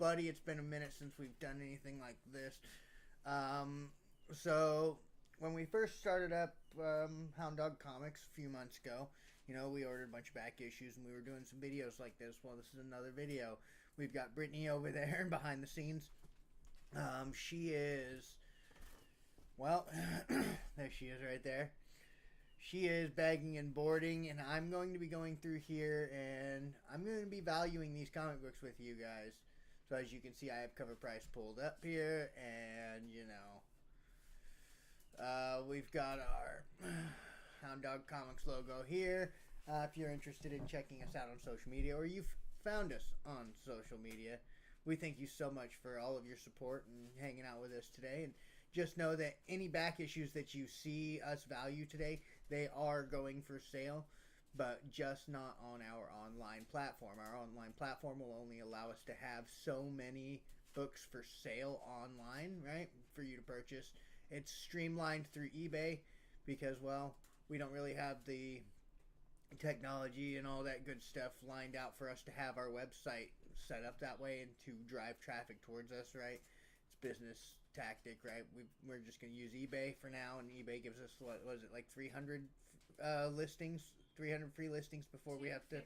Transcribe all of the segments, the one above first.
buddy. It's been a minute since we've done anything like this. So when we first started up Hound Dog Comics a few months ago, we ordered a bunch of back issues and we were doing some videos like this. Well, this is another video. We've got Brittany over there behind the scenes. She is, well, there she is right there. She is bagging and boarding, and I'm going to be going through here, and I'm going to be valuing these comic books with you guys. So as you can see, I have cover price pulled up here, and, we've got our Hound Dog Comics logo here. If you're interested in checking us out on social media, or you've found us on social media, we thank you so much for all of your support and hanging out with us today. And just know that any back issues that you see us value today, they are going for sale, but just not on our online platform. Our online platform will only allow us to have so many books for sale online, right, for you to purchase. It's streamlined through eBay because, well, we don't really have the technology and all that good stuff lined out for us to have our website set up that way and to drive traffic towards us, right? It's business tactic, right? We're just going to use eBay for now, and eBay gives us, what was it, like 300 listings, 300 free listings before we have to...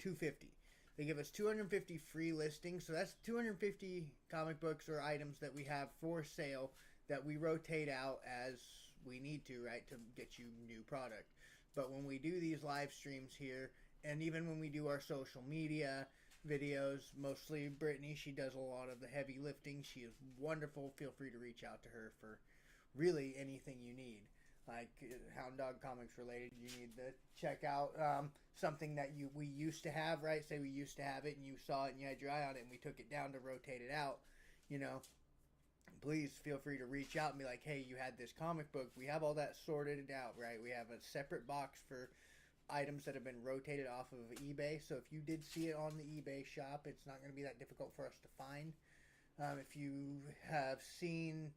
250. They give us 250 free listings, so that's 250 comic books or items that we have for sale that we rotate out as we need to, right, to get you new product. But when we do these live streams here, and even when we do our social media videos, mostly Brittany, she does a lot of the heavy lifting. She is wonderful. Feel free to reach out to her for really anything you need. Like Hound Dog Comics related, you need to check out something that we used to have, right? Say we used to have it and you saw it and you had your eye on it and we took it down to rotate it out, please feel free to reach out and be like, hey, you had this comic book. We have all that sorted out, right? We have a separate box for items that have been rotated off of eBay. So if you did see it on the eBay shop, it's not going to be that difficult for us to find. If you have seen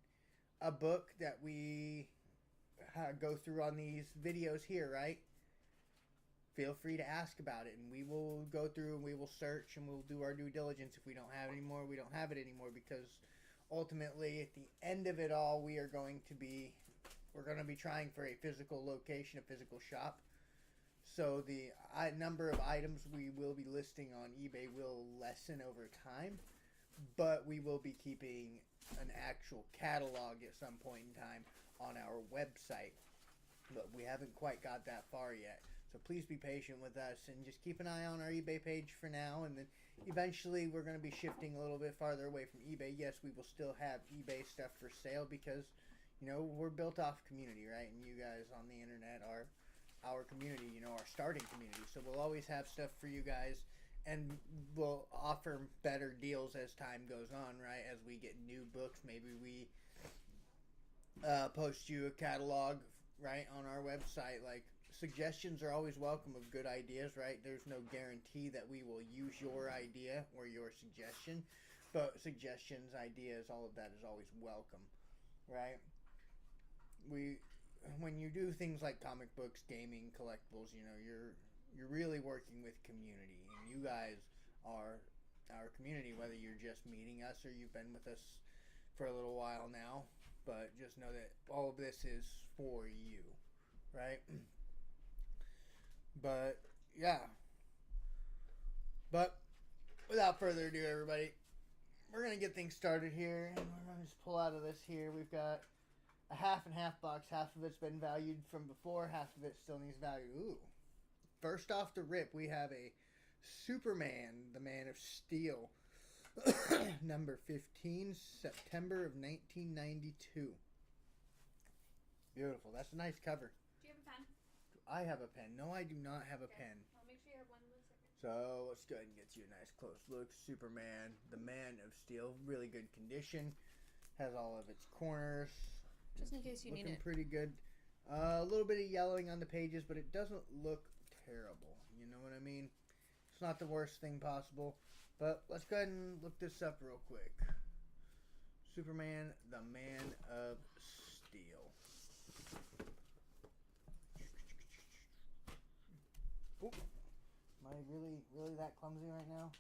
a book that we go through on these videos here, right? Feel free to ask about it, and we will go through and we will search and we'll do our due diligence. If we don't have it anymore, we don't have it anymore, because ultimately at the end of it all, we're going to be trying for a physical location, a physical shop. So the number of items we will be listing on eBay will lessen over time, but we will be keeping an actual catalog at some point in time on our website. But we haven't quite got that far yet. So please be patient with us and just keep an eye on our eBay page for now. And then eventually we're going to be shifting a little bit farther away from eBay. Yes, we will still have eBay stuff for sale because, we're built off community, right? And you guys on the internet are our community, our starting community. So we'll always have stuff for you guys, and we'll offer better deals as time goes on, right? As we get new books, maybe we post you a catalog, right, on our website. Like, suggestions are always welcome of good ideas, right? There's no guarantee that we will use your idea or your suggestion, but suggestions, ideas, all of that is always welcome, right? When you do things like comic books, gaming, collectibles, you're really working with community, and you guys are our community, whether you're just meeting us or you've been with us for a little while now. But just know that all of this is for you, right? But yeah, but without further ado, everybody, we're gonna get things started here, and we're gonna just pull out of this here. We've got a half and half box. Half of it's been valued from before, half of it still needs value. Ooh. First off the rip, we have a Superman, the Man of Steel, number 15, September of 1992. Beautiful. That's a nice cover. Do you have a pen? Do I have a pen? No, I do not have a pen. I'll make sure you have one in a second. So let's go ahead and get you a nice close look. Superman, the Man of Steel, really good condition. Has all of its corners. Just in case you need it. Looking pretty good. A little bit of yellowing on the pages, but it doesn't look terrible. You know what I mean? It's not the worst thing possible. But let's go ahead and look this up real quick. Superman, the Man of Steel. Oop. Am I really that clumsy right now?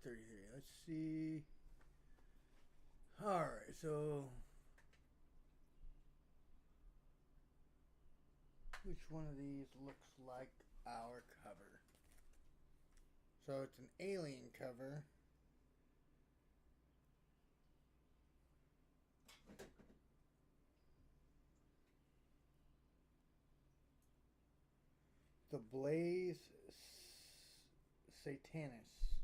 number 33. Let's see. Alright, so which one of these looks like our cover? So it's an alien cover. The Blaze Satanus.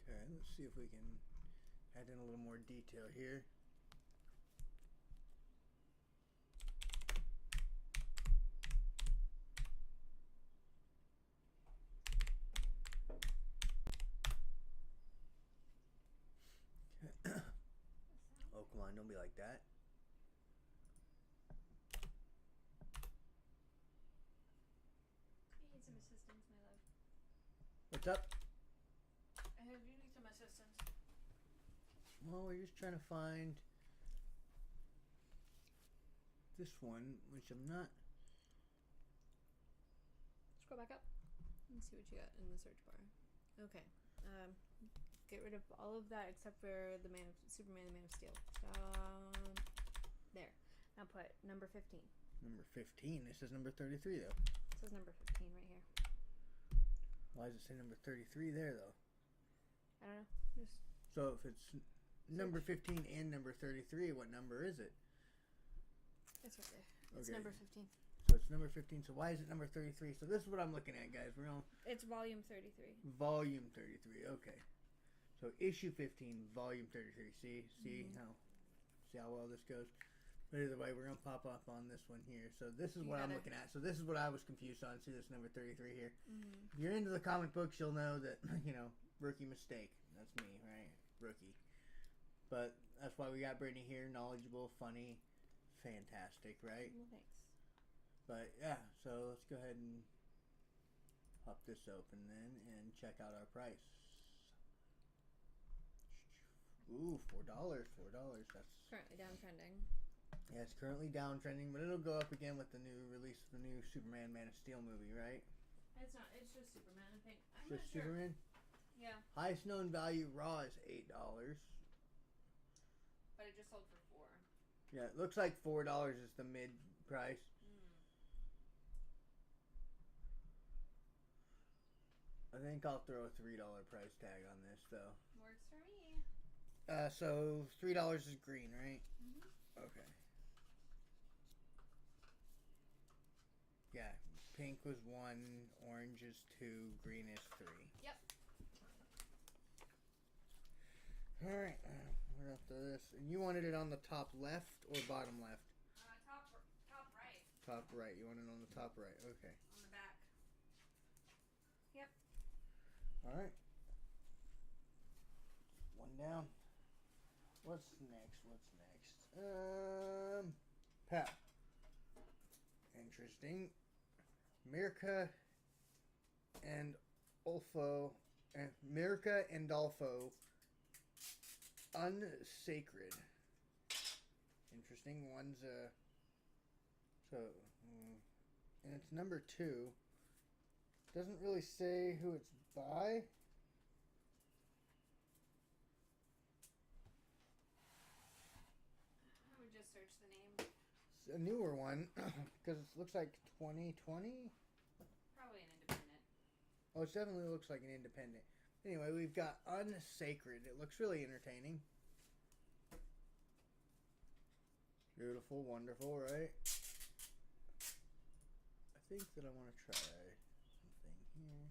Okay, let's see if we can add in a little more detail here. Oh, come on, don't be like that. You need some assistance, my love. What's up? I heard you need some assistance. Well, we're just trying to find this one, which I'm not. Scroll back up and see what you got in the search bar. Okay. Get rid of all of that except for Superman, the Man of Steel. There. Now put number 15. Number 15. This is number 33, though. It says number 15 right here. Why does it say number 33 there, though? I don't know. Just So if it's number 15 and number 33, what number is it? it's right there. It's Okay. number 15. So it's number 15. So why is it number 33? So this is what I'm looking at, guys. We're on It's volume 33. volume 33. Okay. So issue 15, volume 33. See how well this goes. But either way, we're gonna pop up on this one here. So this is You what I'm gotta- looking at. So this is what I was confused on. See this number 33 here. Mm-hmm. If you're into the comic books, you'll know that rookie mistake. That's me, right? Rookie. But that's why we got Brittany here. Knowledgeable, funny, fantastic, right? Well, thanks. But yeah, so let's go ahead and pop this open then and check out our price. Ooh, $4. $4. That's Currently downtrending. yeah, it's currently downtrending, but it'll go up again with the new release of the new Superman Man of Steel movie, right? It's not. It's just Superman, I think. I'm Just not sure. Superman. Yeah, Highest known value raw is $8. but it just sold for 4. Yeah, it looks like $4 is the mid price. I think I'll throw a $3 price tag on this though. Works for me. So $3 is green, right? Mm-hmm. Okay. Yeah, pink was 1, orange is 2, green is 3. Yep. All right, we're gonna throw this. And you wanted it on the top left or bottom left? Top right. Top right. You want it on the top right. Okay. On the back. Yep. All right. One down. What's next? Pal. Interesting. Mirka and Dolfo. Unsacred. Interesting. One's and it's number 2. Doesn't really say who it's by. I would just search the name. It's a newer one because it looks like 2020. Probably an independent. Oh, it definitely looks like an independent. Anyway, we've got Unsacred. It looks really entertaining. Beautiful, wonderful, right? I think that I want to try something here.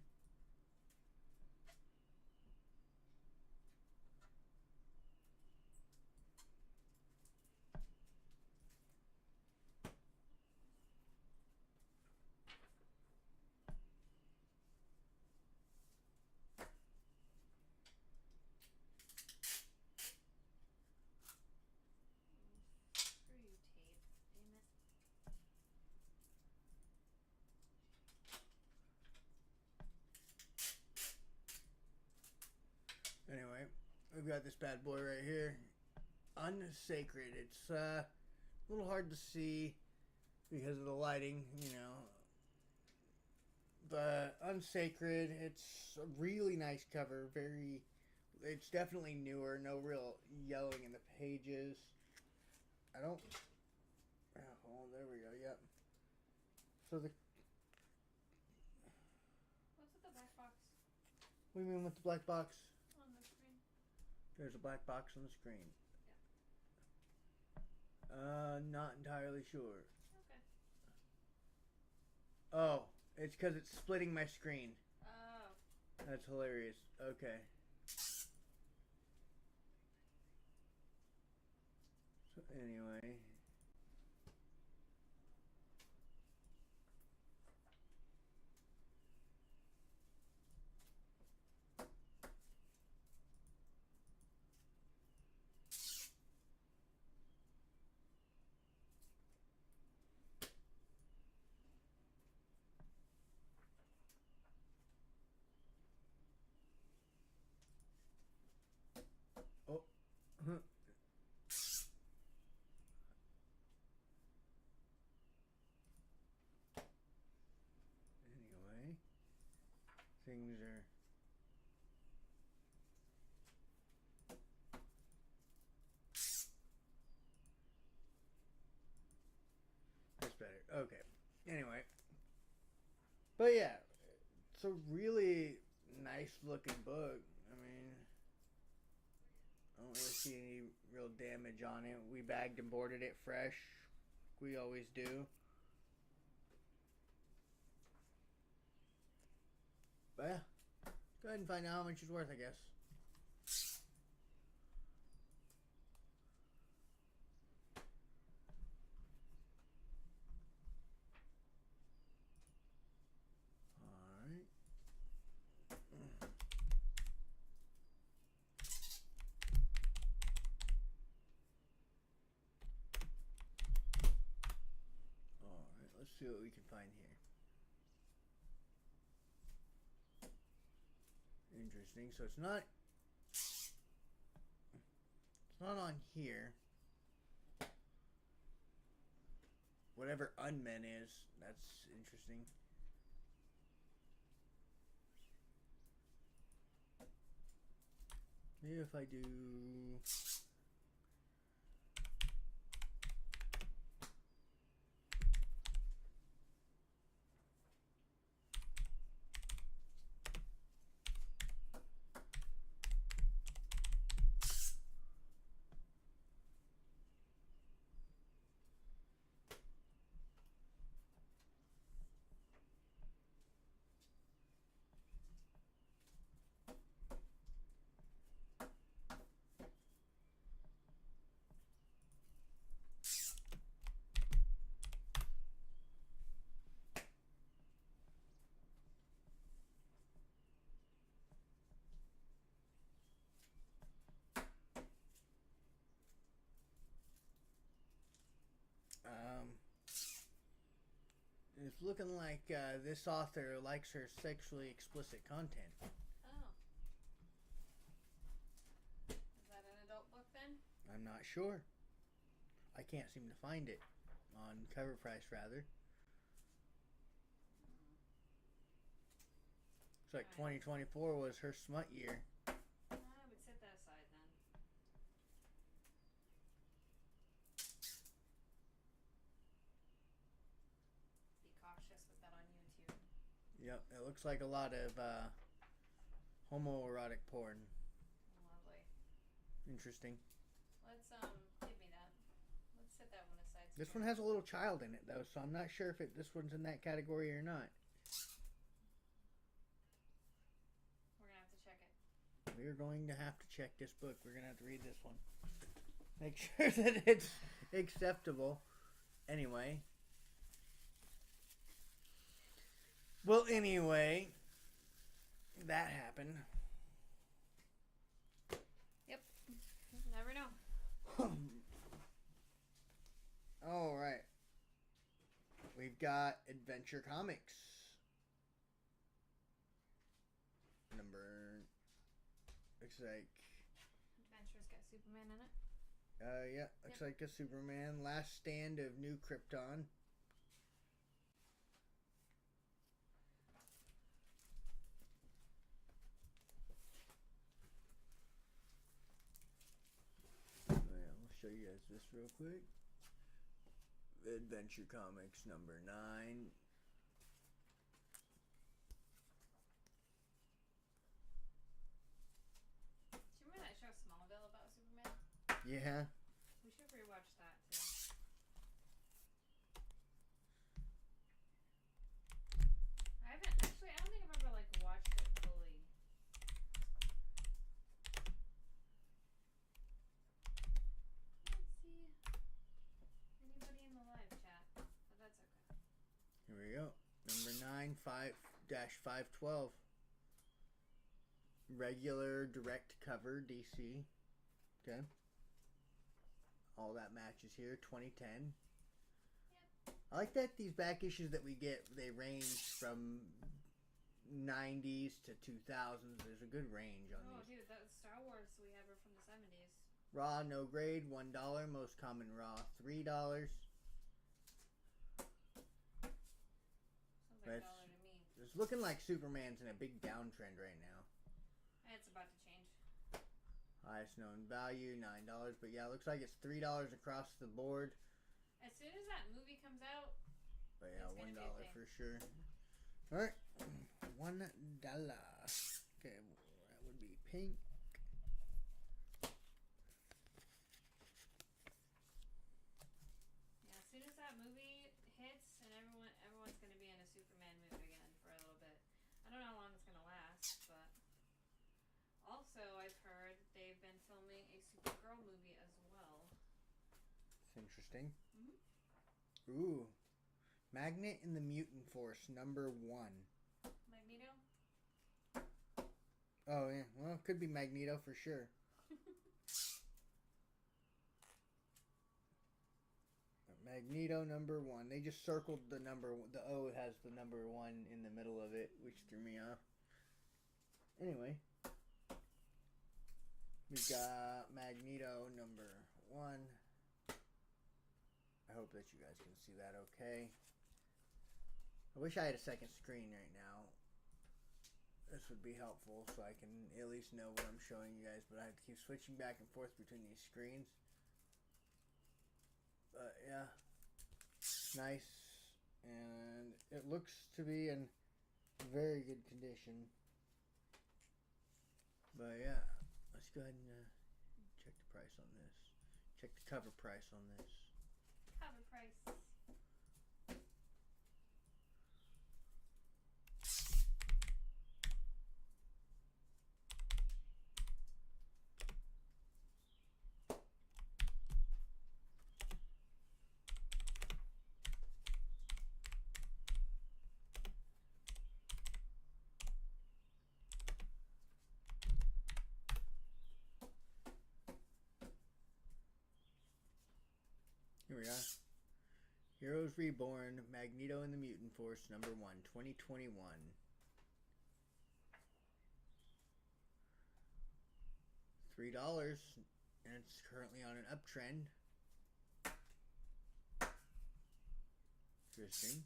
Screw you, tape. Damn it. Anyway, we've got this bad boy right here. Unsacred. It's a little hard to see. because of the lighting, you know. But Unsacred, it's a really nice cover. It's definitely newer. No real yellowing in the pages. I don't. Oh, there we go. Yep. So the. What's with the black box? What do you mean with the black box? On the screen. There's a black box on the screen. Yeah. Not entirely sure. Okay. Oh, it's because it's splitting my screen. Oh. That's hilarious. Okay. So anyway. Oh. Anyway. Things are. That's better. Okay. Anyway. But yeah. It's a really nice looking book. I mean, I don't really see any real damage on it. We bagged and boarded it fresh. We always do. But yeah. Go ahead and find out how much it's worth, I guess. Alright. Alright, let's see what we can find here. Interesting. So it's not on here. Whatever Unmen is, that's interesting. Maybe if I do it's looking like this author likes her sexually explicit content. Oh. Is that an adult book then? I'm not sure. I can't seem to find it on Cover Price, rather. It's like 2024 was her smut year. I would set that aside then. Be cautious with that on YouTube. Yep, it looks like a lot of homoerotic porn. Lovely. Interesting. Let's give me that. Let's set that one aside. This one has a little child in it, though, so I'm not sure if this one's in that category or not. We're gonna have to check it. We're going to have to check this book. We're going to have to read this one. Make sure that it's acceptable. Anyway. Well, anyway, that happened. Yep. Never know. All right. We've got Adventure Comics. Looks like... Adventure's got Superman in it. yeah, looks like a Superman. Last Stand of New Krypton. real quick. Adventure Comics number 9. Do you remember that show Smallville about Superman? Yeah. We should rewatch that too. I don't think I've ever like watched it fully. Let's see anybody in the live chat, but that's okay. Here we go. Number 9, 5-512. Regular direct cover DC. Okay. All that matches here. 2010. Yep. I like that these back issues that we get, they range from 90s to 2000s. There's a good range on these. Oh, dude, that Star Wars we have are from the 70s. Raw, no grade, $1. Most common raw, $3. Sounds like That's- $1 to me. It's looking like Superman's in a big downtrend right now. It's about to change. Highest known value, $9. But yeah, it looks like it's $3 across the board. As soon as that movie comes out, But yeah, It's gonna be a $1 thing. for sure. Alright. $1. Okay, that would be pink. yeah, as soon as that movie hits, and everyone's gonna be in a Superman mood again for a little bit. I don't know how long it's gonna last, but also I've heard they've been filming a Supergirl movie as well. It's interesting. Mhm. Ooh. Magnet in the Mutant Force, number 1. Magneto? Oh, yeah. Well, it could be Magneto for sure. Magneto number 1. They just circled the number. The O has the number 1 in the middle of it, which threw me off. Anyway. We've got Magneto number 1. I hope that you guys can see that okay. I wish I had a second screen right now. This would be helpful so I can at least know what I'm showing you guys, but I have to keep switching back and forth between these screens. But yeah, nice, and it looks to be in very good condition. But yeah, let's go ahead and check the price on this. Check the cover price on this. Cover price. Here we are. Heroes Reborn, Magneto and the Mutant Force, number 1, 2021. $3, and it's currently on an uptrend. Interesting.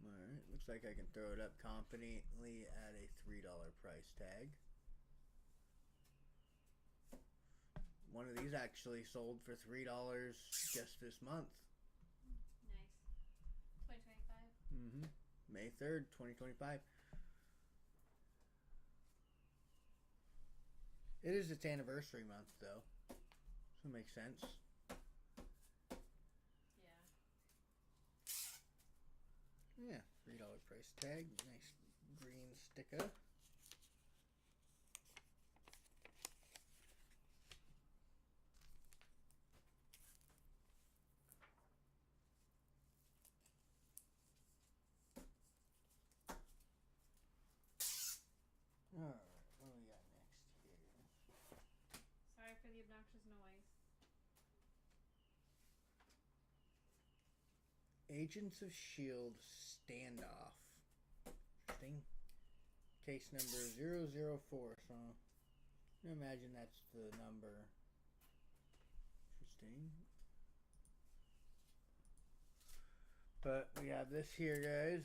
Alright, looks like I can throw it up confidently at a $3 price tag. One of these actually sold for $3 just this month. Nice. 2025. May 3rd, 2025. It is its anniversary month, though. So it makes sense. Yeah. Yeah, $3 price tag. Nice green sticker. Alright, what do we got next here? Sorry for the obnoxious noise. Agents of S.H.I.E.L.D. Standoff. Interesting. Case number 004. So, I imagine that's the number. Interesting. But we have this here, guys.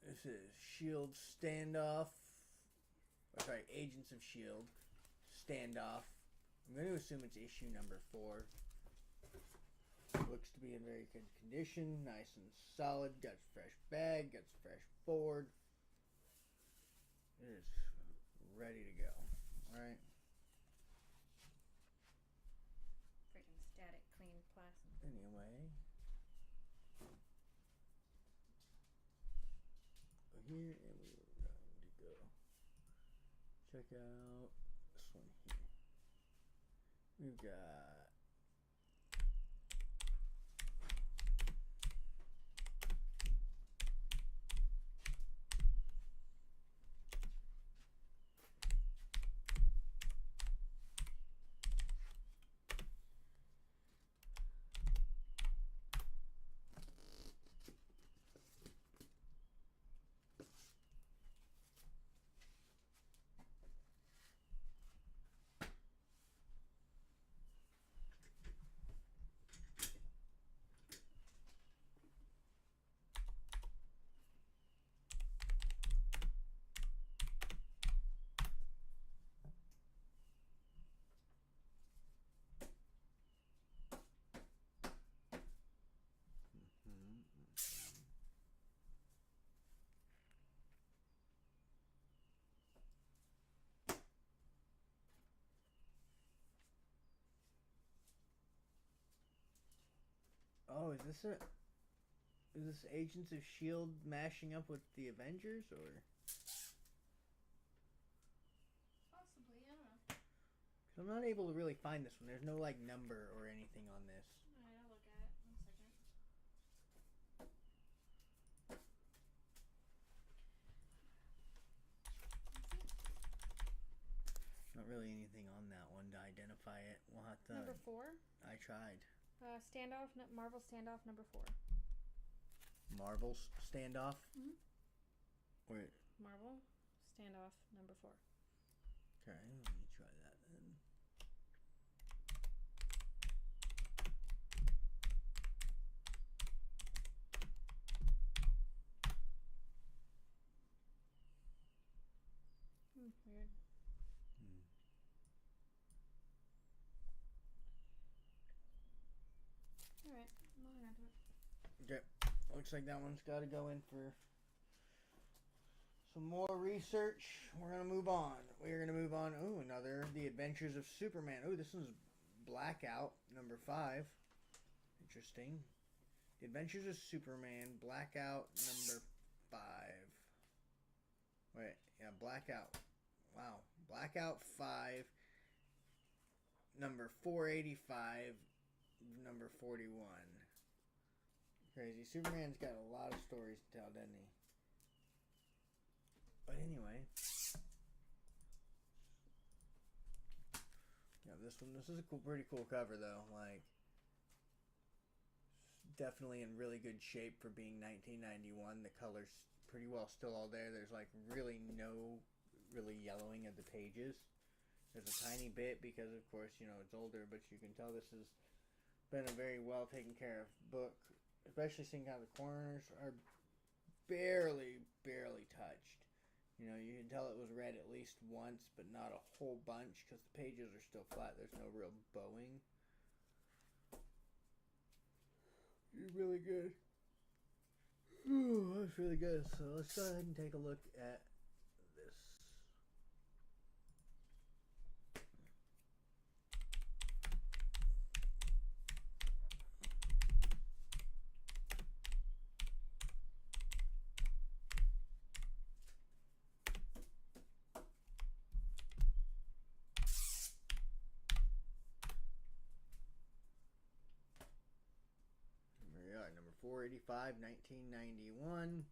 This is S.H.I.E.L.D. Standoff. Sorry, Agents of S.H.I.E.L.D. Standoff. I'm going to assume it's issue number 4. Looks to be in very good condition. Nice and solid. Got a fresh bag. Got a fresh board. It is ready to go. Alright. Freaking static, clean plastic. Anyway. Go here and we are going to go check out this one here. We've got oh, is this Agents of S.H.I.E.L.D. mashing up with the Avengers, or? Possibly, I don't know. 'Cause I'm not able to really find this one. There's no, like, number or anything on this. Alright, I'll look at it. 1 second. Not really anything on that one to identify it. We'll have to... Number 4? I tried. Marvel Standoff number 4. Marvel Standoff? Mm-hmm. Wait. Marvel Standoff number 4. Okay, let me try that then. Weird. Alright, I'm looking into it. Okay, looks like that one's got to go in for some more research. We're going to move on. We're going to move on. Oh, another The Adventures of Superman. Oh, this one's Blackout, number 5. Interesting. The Adventures of Superman, Blackout, number 5. Wait, yeah, Blackout. Wow. Blackout 5, number 485, number 41. Crazy. Superman's got a lot of stories to tell, doesn't he? But anyway. Yeah, this is a pretty cool cover, though. Like, definitely in really good shape for being 1991. The color's pretty well still all there. There's, like, really yellowing of the pages. There's a tiny bit because, of course, you know, it's older, but you can tell this has been a very well taken care of book. Especially seeing how the corners are barely touched. You know, you can tell it was read at least once, but not a whole bunch because the pages are still flat. There's no real bowing. You're really good. Ooh, that's really good. So let's go ahead and take a look at this. There we are, number 485, 1991.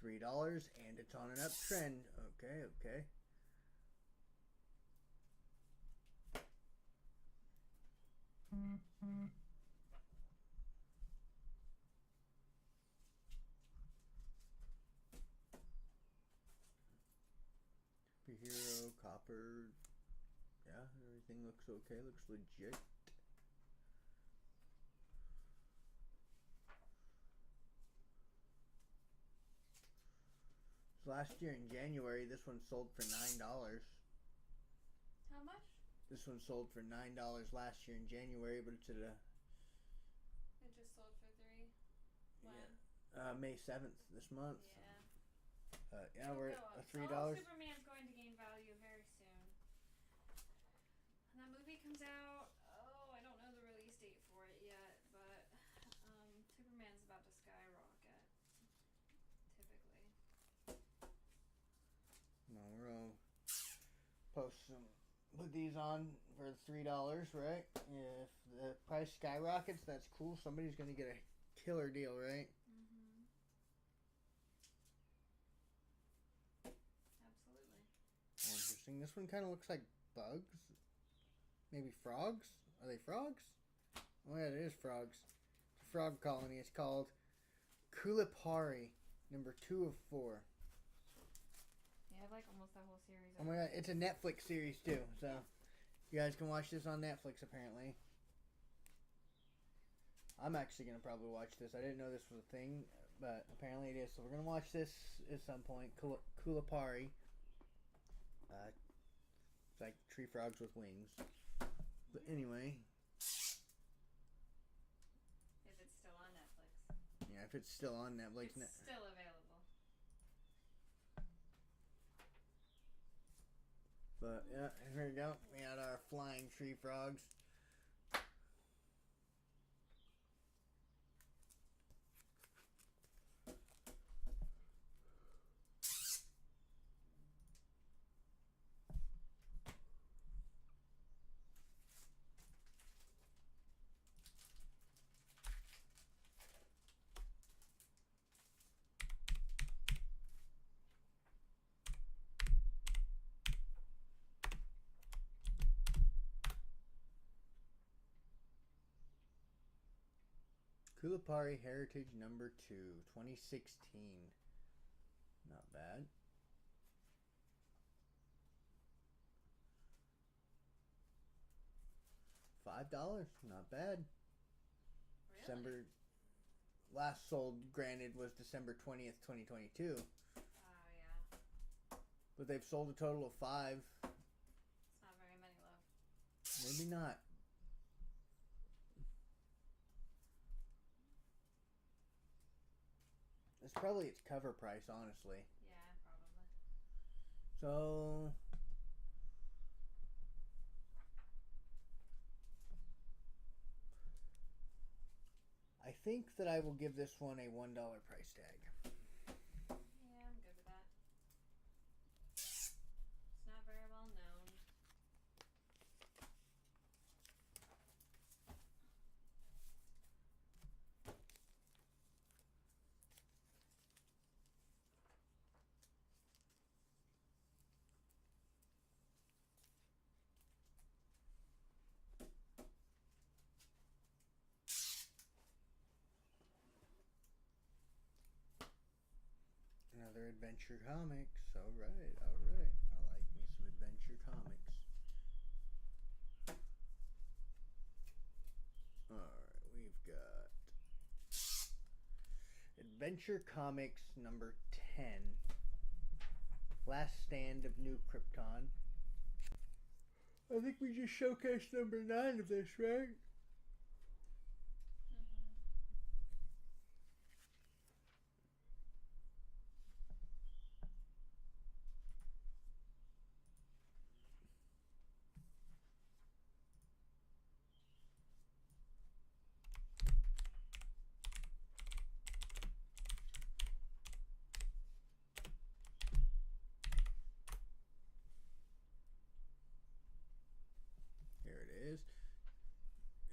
$3, and it's on an uptrend. Okay. Hero, copper. Yeah, everything looks okay. Looks legit. Last year in January, this one sold for $9. How much? This one sold for $9 last year in January, but it's at a... It just sold for $3. When? Yeah, May 7th this month. Yeah. Yeah, we're at $3. Superman's going to gain value very soon. When that movie comes out, I don't know the release date for it yet, but Superman's about to skyrocket. Typically. No, we're gonna put these on for $3, right? If the price skyrockets, that's cool. Somebody's gonna get a killer deal, right? Mm-hmm. Absolutely. Interesting. This one kind of looks like bugs. Maybe frogs? Are they frogs? Oh yeah, it is frogs. It's a frog colony. It's called Kulipari, number 2 of 4. Yeah, I like almost that whole series. Oh my god, it's a Netflix series too, so you guys can watch this on Netflix apparently. I'm actually going to probably watch this. I didn't know this was a thing, but apparently it is. So we're going to watch this at some point. Kulipari. It's like tree frogs with wings. But anyway. If it's still on Netflix. Yeah, if it's still on Netflix. It's still available. But yeah, here we go. We got our flying tree frogs. Kulipari Heritage number 2, 2016. Not bad. $5, not bad. Really? December last sold, granted, was December 20th, 2022. Oh yeah. But they've sold a total of 5. It's not very many left. Maybe not. It's probably its cover price, honestly. Yeah, probably. So I think that I will give this one a $1 price tag. Yeah, I'm good with that. It's not very well known. Another Adventure Comics. Alright, alright. I like me some Adventure Comics. Alright, we've got Adventure Comics number 10. Last Stand of New Krypton. I think we just showcased number 9 of this, right?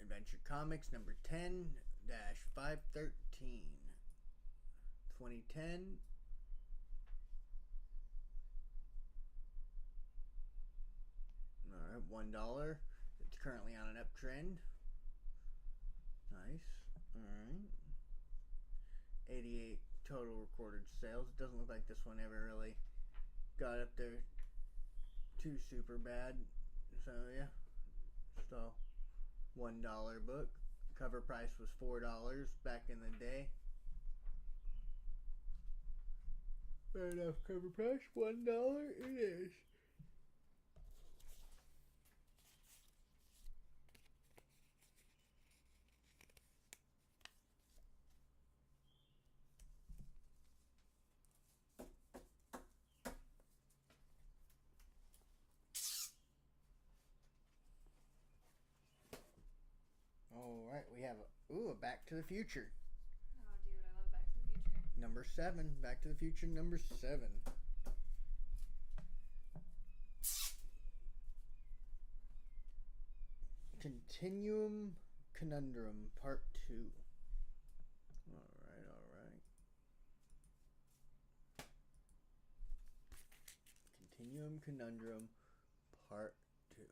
Adventure Comics number 10-513. 2010. Alright, $1. It's currently on an uptrend. Nice. Alright. 88 total recorded sales. It doesn't look like this one ever really got up there too super bad. So yeah. So $1 book. Cover price was $4 back in the day. Fair enough. Cover price $1. It is. All right, we have a Back to the Future. Oh, dude, I love Back to the Future. Number 7. Back to the Future number 7. Continuum Conundrum Part 2. Alright, alright. Continuum Conundrum Part 2.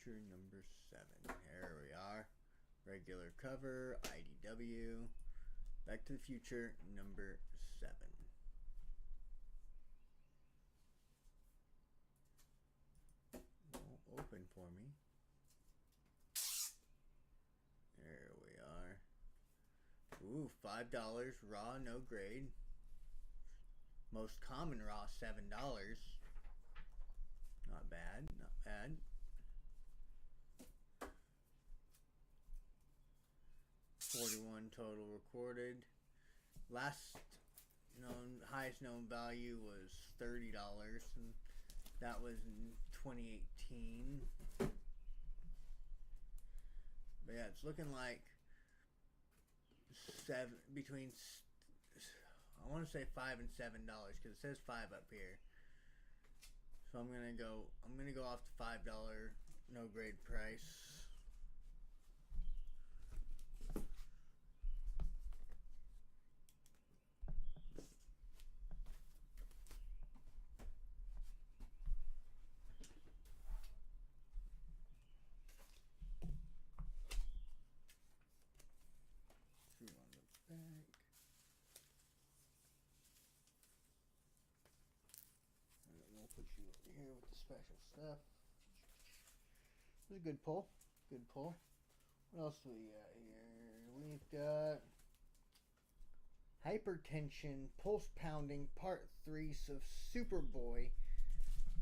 Future number 7. Here we are. Regular cover, IDW. Back to the Future number 7. Won't open for me. There we are. Ooh, $5 raw, no grade. Most common raw, $7. Not bad, not bad. $41 total recorded. Last highest known value was $30, and that was in 2018. But yeah, it's looking like between, I want to say $5 and $7 because it says 5 up here. So I'm gonna go off the $5 no grade price. Put you over here with the special stuff. This is a good pull. Good pull. What else do we got here? We've got Hypertension Pulse Pounding Part 3 of Superboy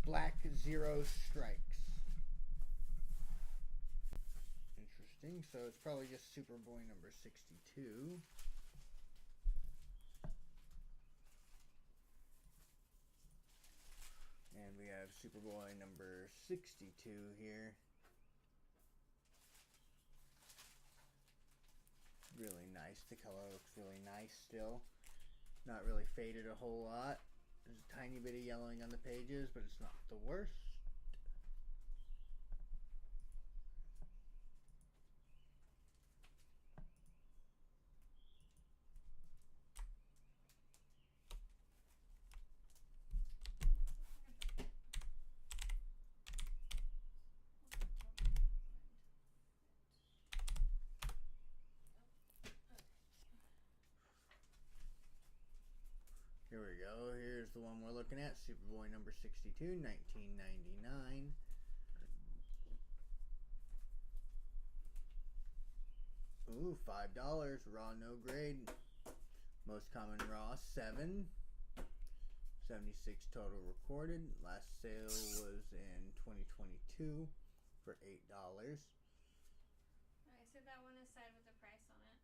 Black Zero Strikes. Interesting. So it's probably just Superboy number 62. And we have Superboy number 62 here. Really nice. The color looks really nice still. Not really faded a whole lot. There's a tiny bit of yellowing on the pages, but it's not the worst. Here we go. Here's the one we're looking at. Superboy number 62, 1999. Ooh, $5. Raw, no grade. Most common raw, 7. 76 total recorded. Last sale was in 2022 for $8. Alright, set that one aside with the price on it.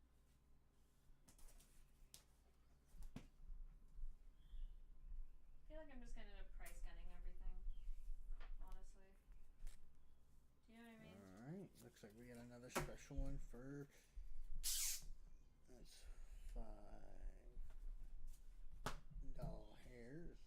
I feel like I'm just gonna end up price gunning everything. Honestly. Do you know what I mean? Alright, looks like we got another special one for, that's $5 hairs.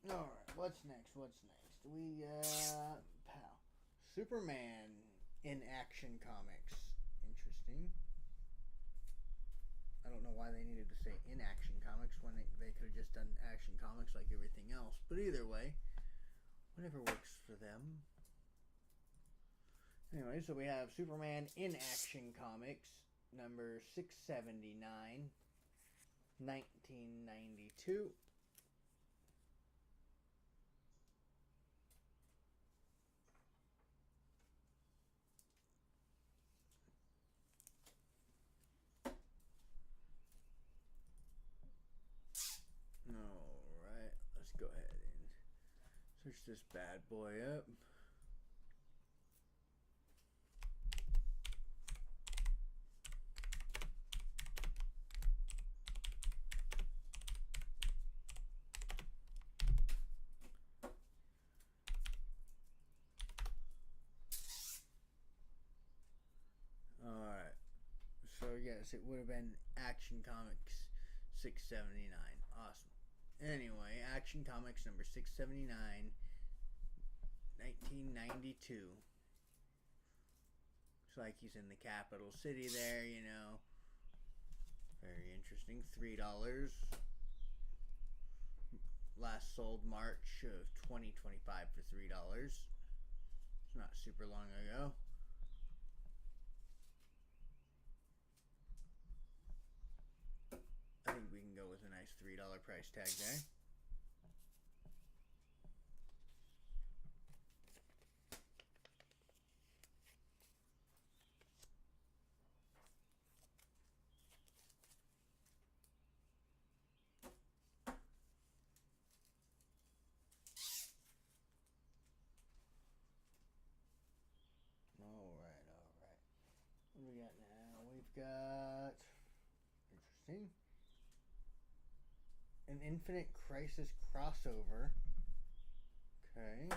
Alright, what's next? We got Superman in Action Comics. Interesting. I don't know why they needed to say in Action Comics when they could have just done Action Comics like everything else. But either way, whatever works for them. Anyway, so we have Superman in Action Comics, number 679, 1992. Alright, let's go ahead and search this bad boy up. Alright, so yes, it would have been Action Comics 679. Awesome. Anyway, Action Comics number 679, 1992. Looks like he's in the capital city there, you know. Very interesting. $3. Last sold March of 2025 for $3. It's not super long ago. I think we can go with a nice $3 price tag there. Alright. What do we got now? We've got... Interesting. An Infinite Crisis crossover. Okay.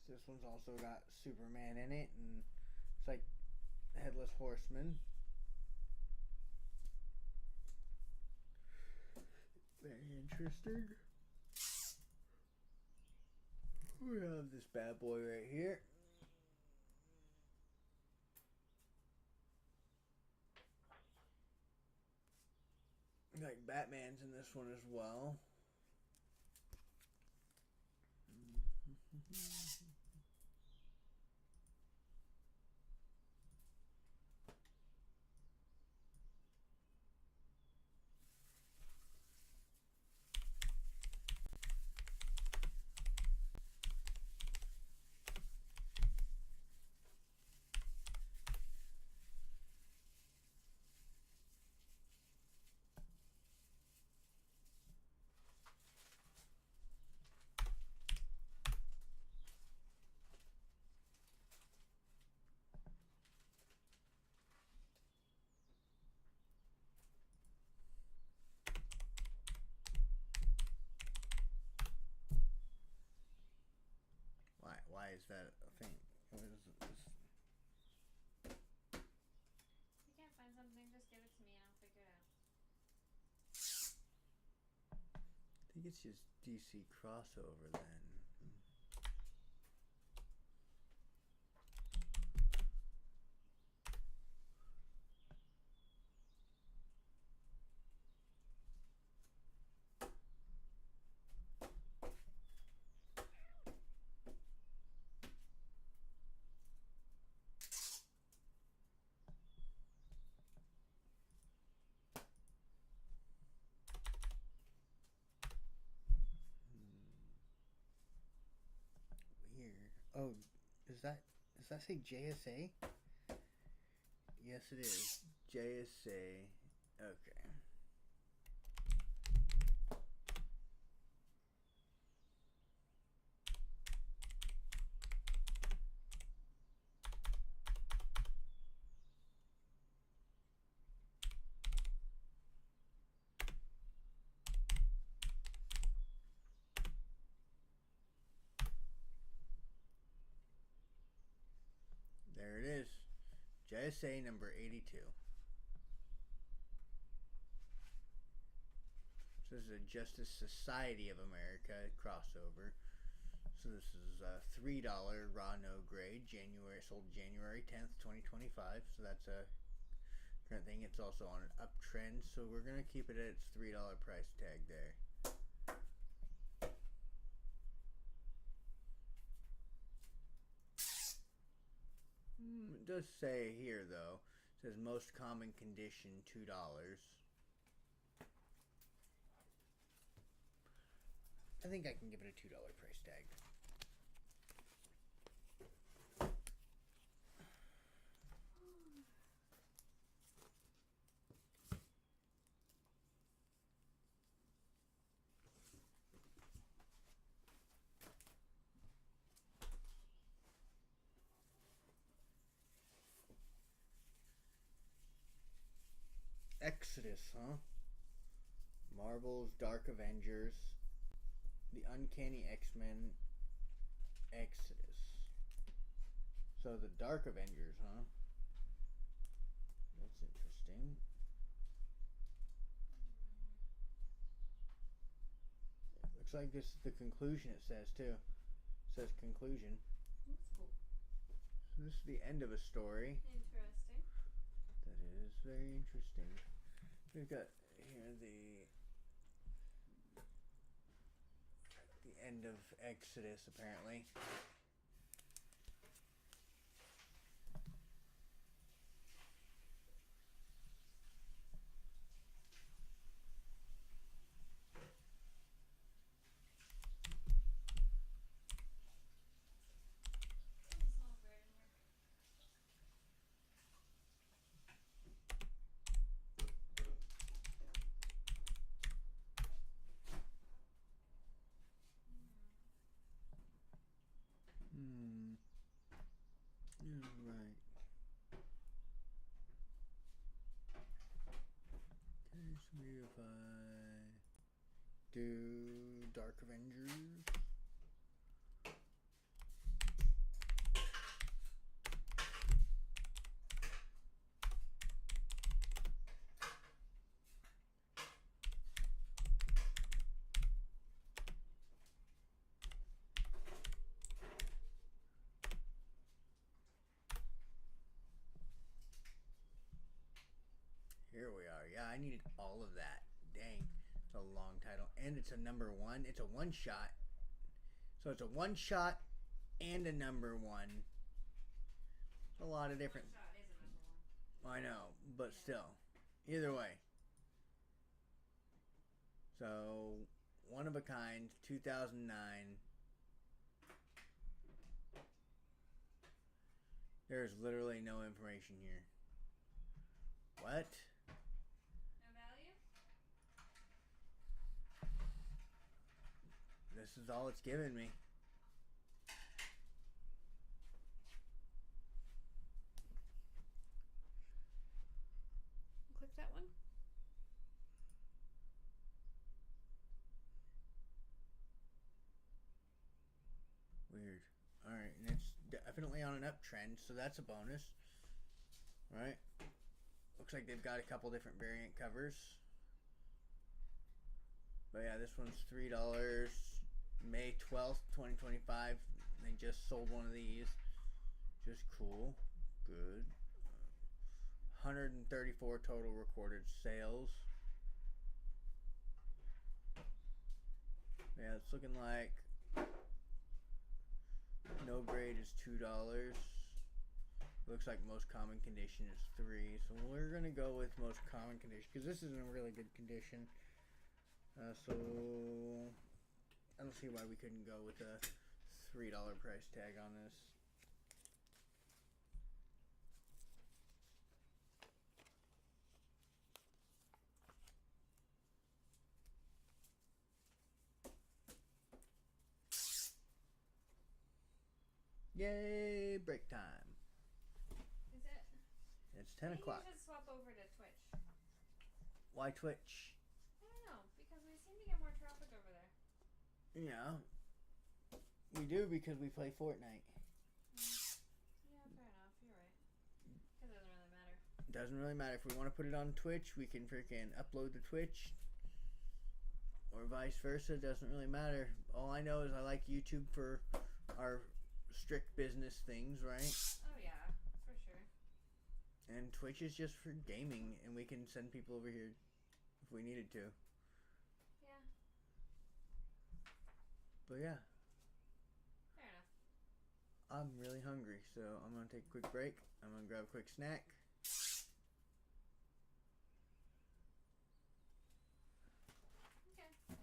This one's also got Superman in it, and it's like Headless Horseman. Very interesting. We have this bad boy right here. Like Batman's in this one as well. Why is that a thing? What is this? If you can't find something, just give it to me and I'll figure it out. I think it's just DC crossover then. Oh, does that say JSA? Yes, it is. JSA. Okay. There it is. JSA number 82. So this is a Justice Society of America crossover. So this is $3 raw no grade, sold January 10th, 2025. So that's a current thing. It's also on an uptrend, so we're gonna keep it at its $3 price tag there. It does say here though, it says most common condition $2. I think I can give it a $2 price tag. Exodus, huh? Marvel's Dark Avengers, The Uncanny X-Men, Exodus. So the Dark Avengers, huh? That's interesting. Looks like this is the conclusion, it says too. It says conclusion. That's cool. So this is the end of a story. Interesting. That is very interesting. We've got here the end of Exodus, apparently. Yeah, right. Okay, so maybe if I do Dark Avengers. Here we are. Yeah, I needed all of that. Dang. It's a long title. And it's a number one. It's a one shot. So it's a one shot and a number one. It's a lot of different. One shot is a number one. I know, but still. Either way. So, one of a kind, 2009. There's literally no information here. What? No value? This is all it's given me. Click that one. Weird. Alright, and it's definitely on an uptrend, so that's a bonus. Right? Looks like they've got a couple different variant covers. But yeah, this one's $3. May 12th, 2025. They just sold one of these. Just cool. Good. 134 total recorded sales. Yeah, it's looking like no grade is $2. Looks like most common condition is 3. So we're going to go with most common condition because this is in a really good condition. So I don't see why we couldn't go with a $3 price tag on this. Yay, break time. Is it? It's 10 o'clock. You should swap over to Twitch. Why Twitch? I don't know, because we seem to get more traffic over there. Yeah. We do because we play Fortnite. Yeah, fair enough. You're right. Because it doesn't really matter. Doesn't really matter. If we want to put it on Twitch, we can freaking upload to Twitch. or vice versa. Doesn't really matter. All I know is I like YouTube for our strict business things, right? Oh yeah, for sure. And Twitch is just for gaming, and we can send people over here if we needed to. Yeah. But yeah. Fair enough. I'm really hungry, so I'm going to take a quick break. I'm going to grab a quick snack. Okay.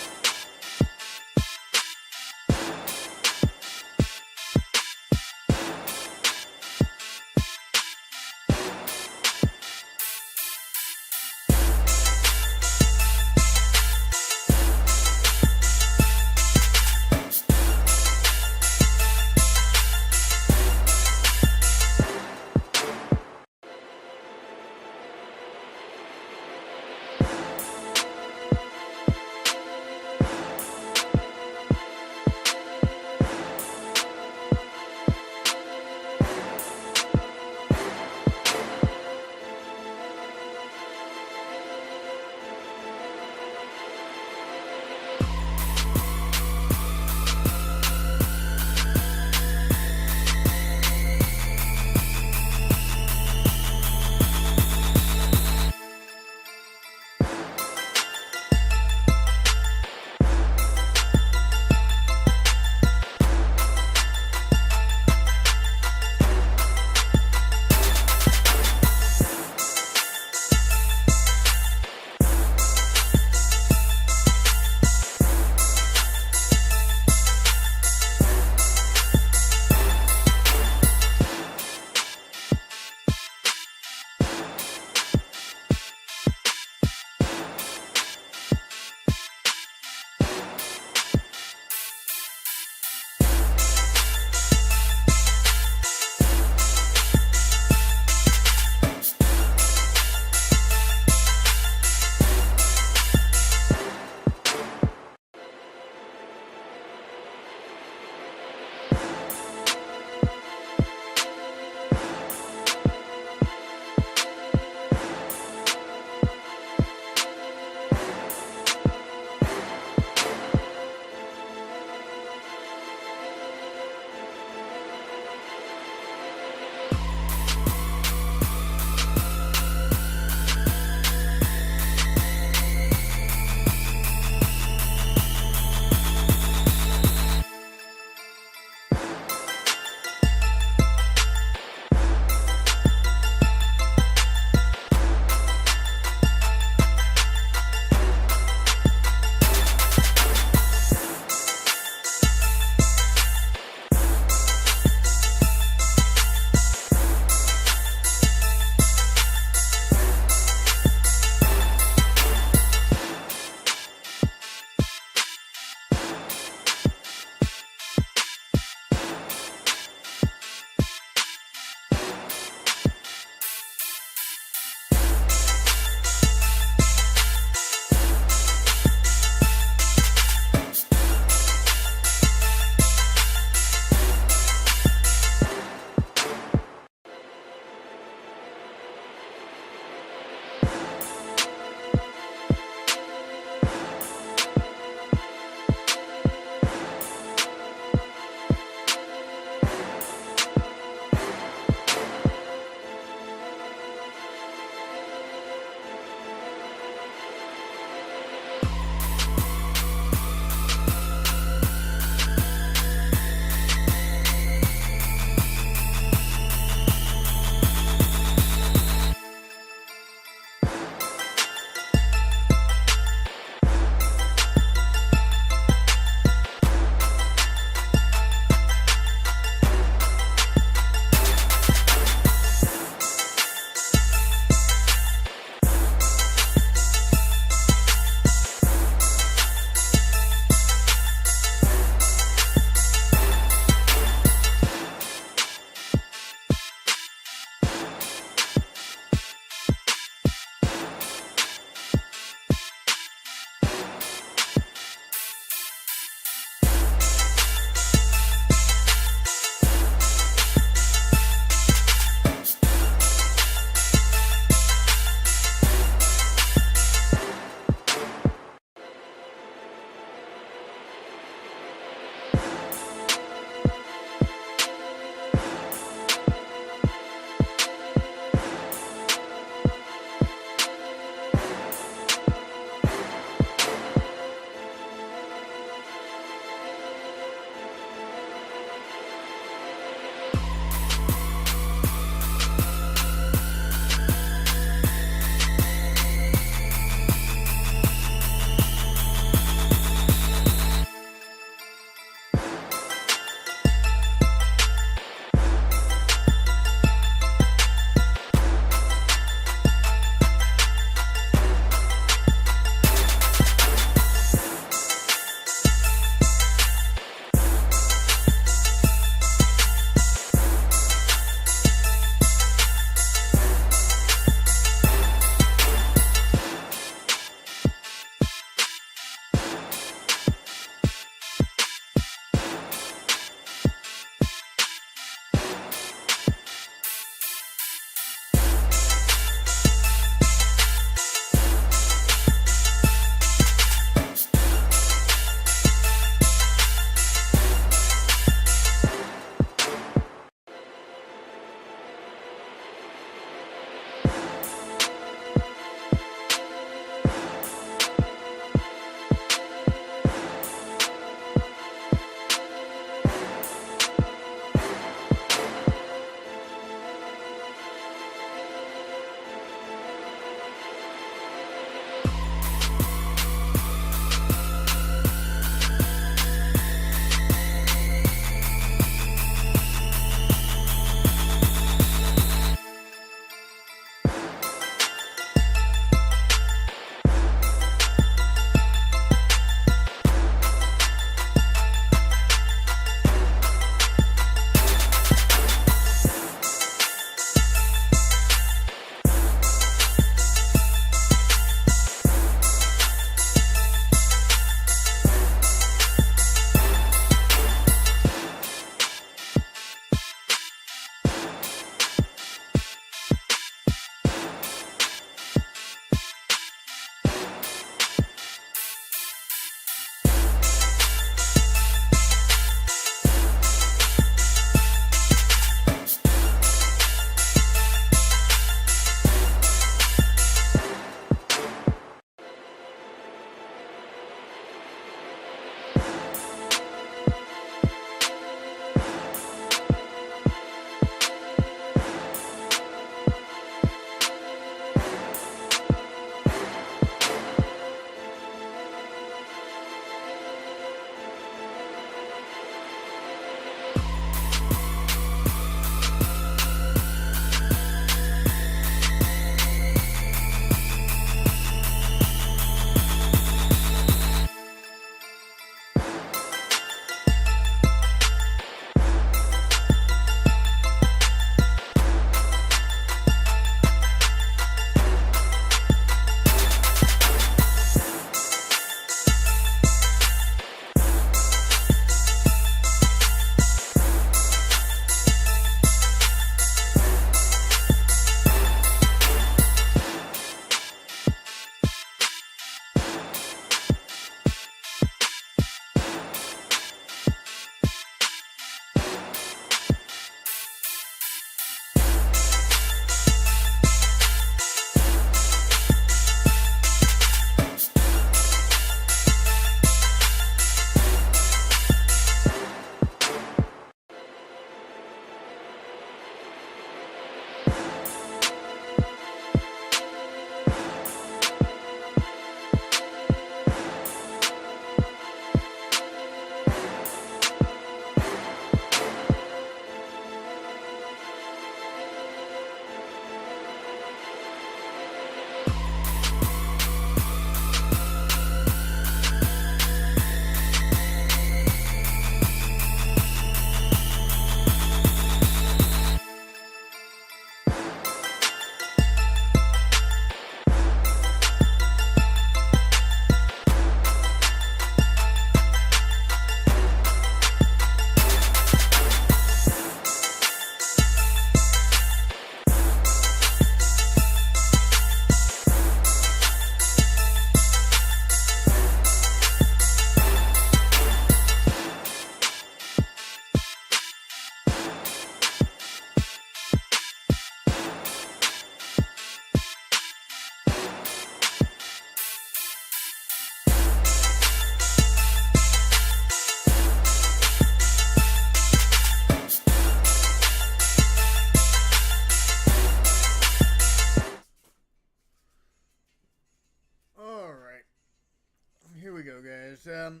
anyways,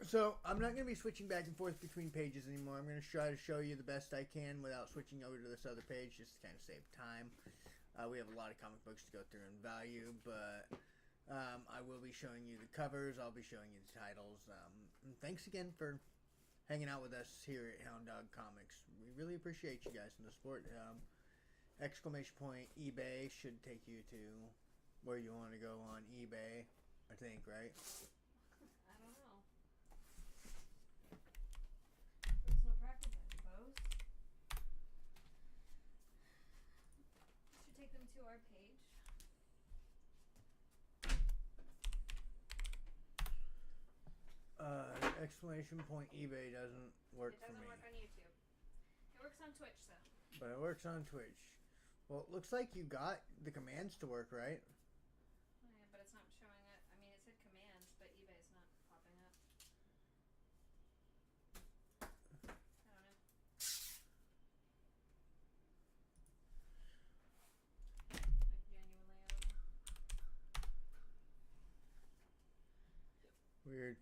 so I'm not going to be switching back and forth between pages anymore. I'm going to try to show you the best I can without switching over to this other page, just to kind of save time. We have a lot of comic books to go through and value, but I will be showing you the covers. I'll be showing you the titles. And thanks again for hanging out with us here at Hound Dog Comics. We really appreciate you guys and the support. Exclamation point eBay should take you to where you want to go on eBay, I think, right? I don't know. Personal preference, I suppose. Should take them to our page. Exclamation point eBay doesn't work for me. It doesn't work on YouTube. It works on Twitch, though. But it works on Twitch. Well, it looks like you got the commands to work, right? Oh, yeah, but it's not showing it. I mean, it said commands, but eBay's not popping up. I don't know. Like, genuinely, I don't know. Weird.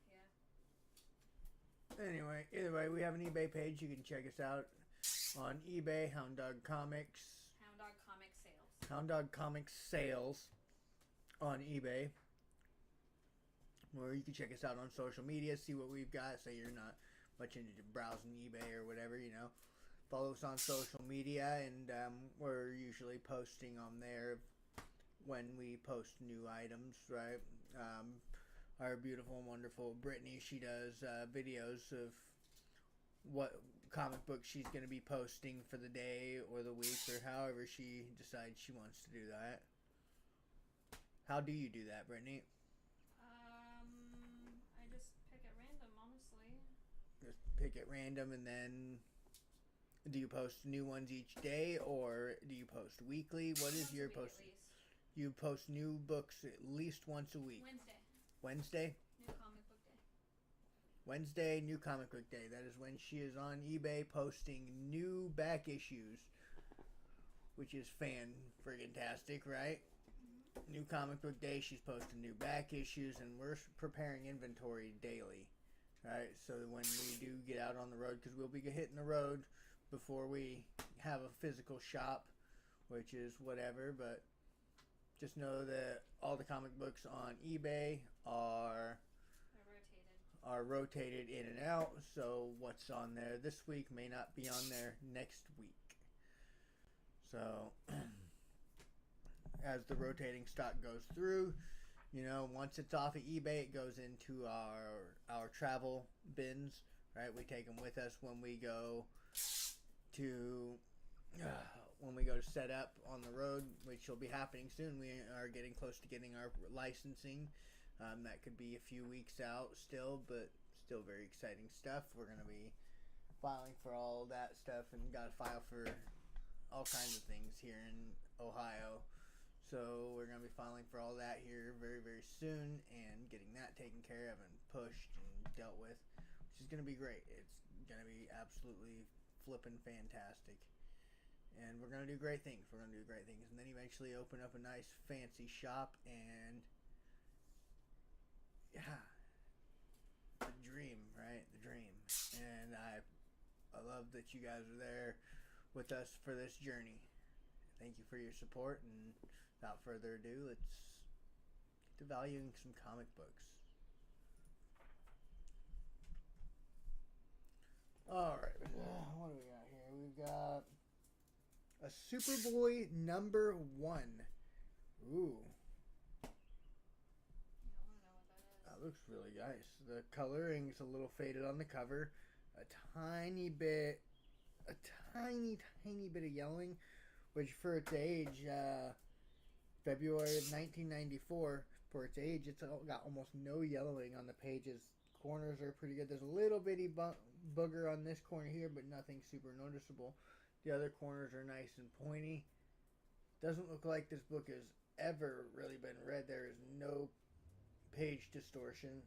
Yeah. Anyway, either way, we have an eBay page. You can check us out on eBay, Hound Dog Comics. Hound Dog Comics Sales. Hound Dog Comics Sales on eBay. Or you can check us out on social media, see what we've got. Say you're not much into browsing eBay or whatever, you know. Follow us on social media, and we're usually posting on there when we post new items, right? Our beautiful and wonderful Brittany, she does videos of what comic book she's going to be posting for the day or the week or however she decides she wants to do that. How do you do that, Brittany? I just pick at random, honestly. Just pick at random, and then do you post new ones each day, or do you post weekly? What is your post? You post new books at least once a week. Wednesday. Wednesday? New comic book day. Wednesday, new comic book day. That is when she is on eBay posting new back issues, which is fan-friggin-tastic, right? Mm-hmm. New comic book day, she's posting new back issues, and we're preparing inventory daily, right? So when we do get out on the road, because we'll be hitting the road before we have a physical shop, which is whatever, but just know that all the comic books on eBay are rotated in and out, so what's on there this week may not be on there next week. So as the rotating stock goes through, you know, once it's off of eBay, it goes into our travel bins, right? We take them with us when we go to set up on the road, which will be happening soon. We are getting close to getting our licensing. That could be a few weeks out still, but still very exciting stuff. We're going to be filing for all that stuff, and got to file for all kinds of things here in Ohio. So we're going to be filing for all that here very, very soon, and getting that taken care of and pushed and dealt with, which is going to be great. It's going to be absolutely flippin' fantastic. And we're going to do great things. We're going to do great things. And then eventually open up a nice fancy shop, and yeah, the dream, right? The dream. And I love that you guys are there with us for this journey. Thank you for your support, and without further ado, let's get to valuing some comic books. Alright, what do we got here? We've got a Superboy number 1. Ooh. That looks really nice. The coloring's a little faded on the cover. A tiny bit of yellowing, which for its age, February of 1994, for its age, it's got almost no yellowing on the pages. Corners are pretty good. There's a little bitty booger on this corner here, but nothing super noticeable. The other corners are nice and pointy. Doesn't look like this book has ever really been read. There is no page distortion.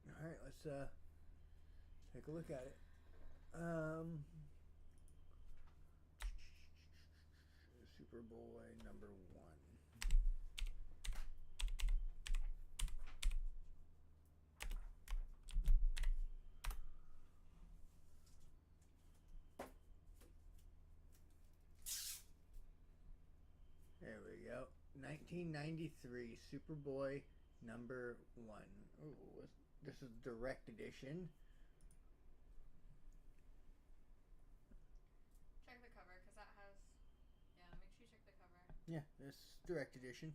Alright, let's take a look at it. Superboy number 1. 1993 Superboy number 1. Ooh, this is direct edition. Check the cover, because that has... Yeah, make sure you check the cover. Yeah, this is direct edition.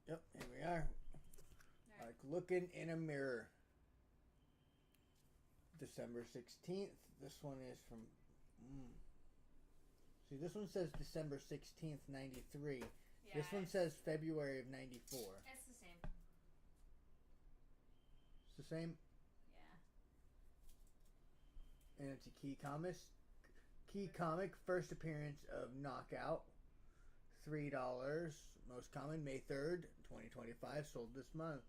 Yep, here we are. Right. Like looking in a mirror. December 16th. This one is from... See, this one says December 16th, 93. Yeah, This one says February of 94. It's the same. It's the same? Yeah. And it's a key comic, first appearance of Knockout. $3. Most common, May 3rd, 2025. Sold this month.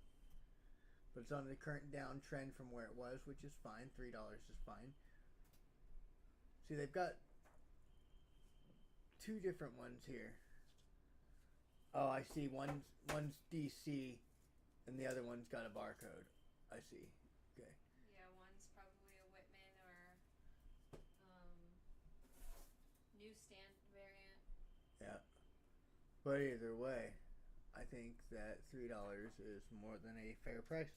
But it's on the current downtrend from where it was, which is fine. $3 is fine. See, they've got two different ones here. Oh, I see. One's DC, and the other one's got a barcode. I see. Okay. Yeah, one's probably a Whitman or newsstand variant. Yeah. But either way, I think that $3 is more than a fair price.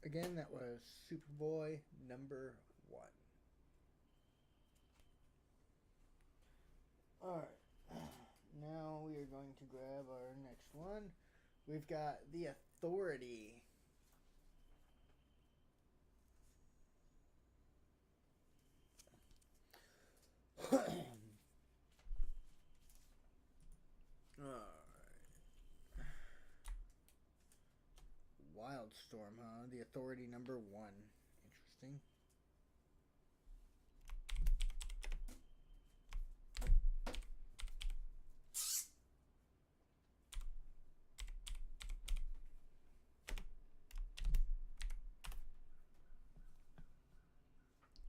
Again, that was Superboy number 1. Alright. Now we are going to grab our next one. We've got The Authority. Wildstorm, huh? The Authority number 1. Interesting.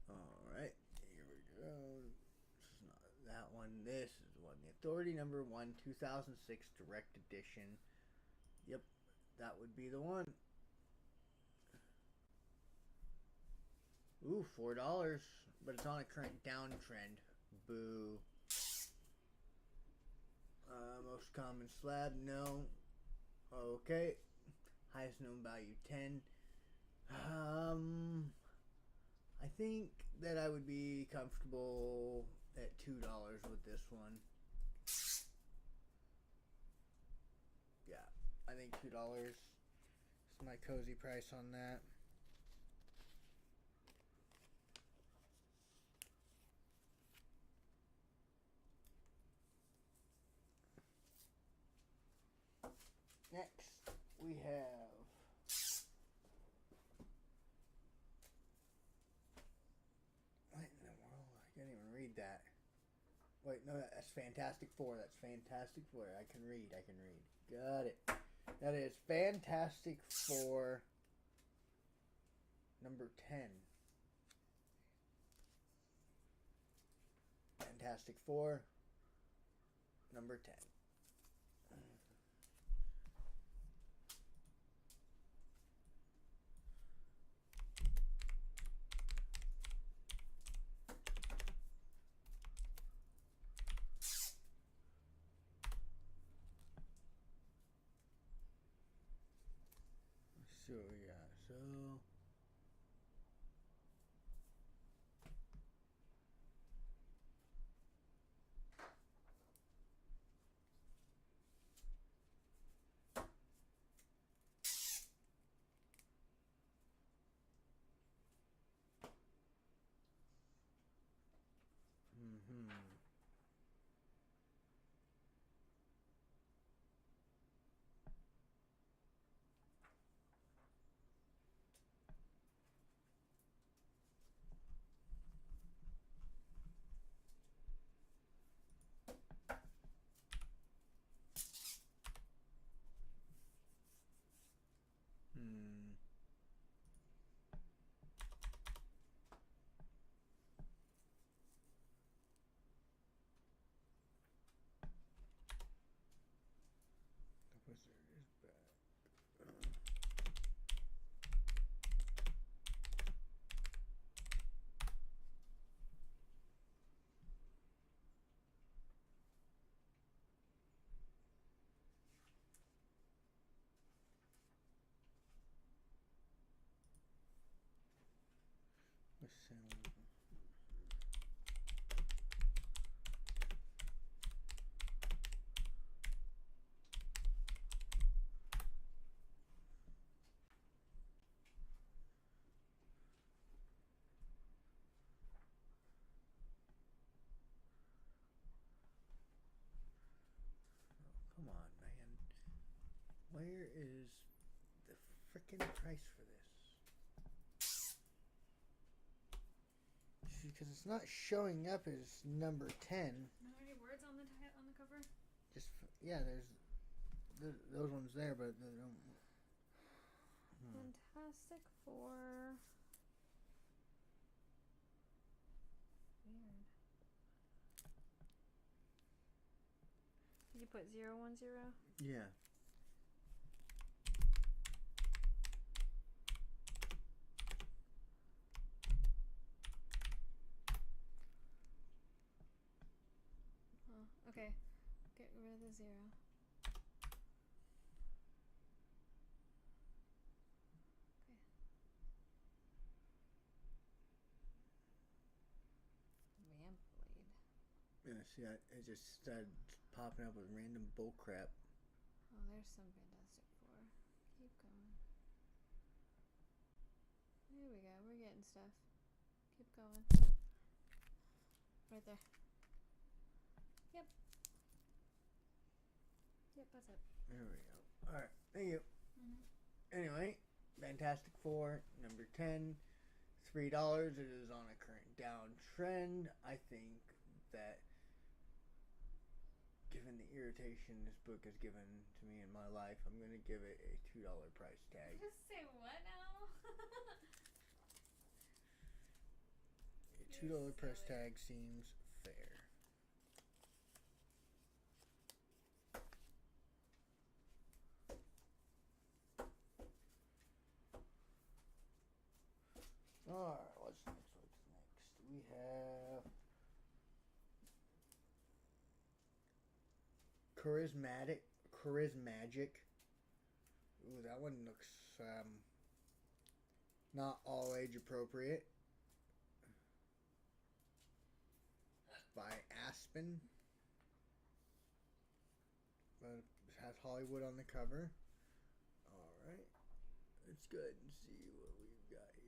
Alright, here we go. This is not that one. This is the one. The Authority number 1, 2006 direct edition. Yep, that would be the one. Ooh, $4. But it's on a current downtrend. Boo. Most common slab, no. Okay. Highest known value, 10. I think that I would be comfortable at $2 with this one. Yeah, I think $2 is my cozy price on that. Next, we have what in the world? I can't even read that. Wait, no, that's Fantastic Four. That's Fantastic Four. I can read. Got it. That is Fantastic Four number 10. Fantastic Four number 10. So yeah, so Come on, man. Where is the frickin' price for this? Because it's not showing up as number 10. Are there any words on the cover? Just yeah, there's those ones there, but they don't. Fantastic Four. Weird. Did you put 010? Yeah. Oh, okay. Get rid of the 0. Yeah, see, it just started popping up with random bull crap. Oh, there's some Fantastic Four. Keep going. There we go. We're getting stuff. Keep going. Right there. Yep. Yep, that's it. There we go. Alright, thank you. Anyway, Fantastic Four, number 10, $3. It is on a current downtrend. I think that given the irritation this book has given to me in my life, I'm going to give it a $2 price tag. Just say what now? A $2 price tag seems fair. Alright, what's next? We have Charismagic. Ooh, that one looks not all age appropriate. By Aspen. But it has Hollywood on the cover. Alright. Let's go ahead and see what we've got here.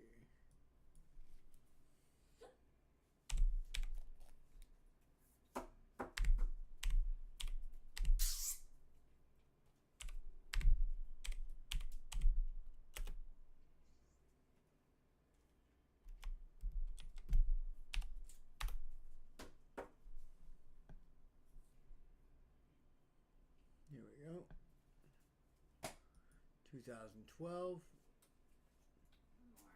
Here we go. 2012. One more.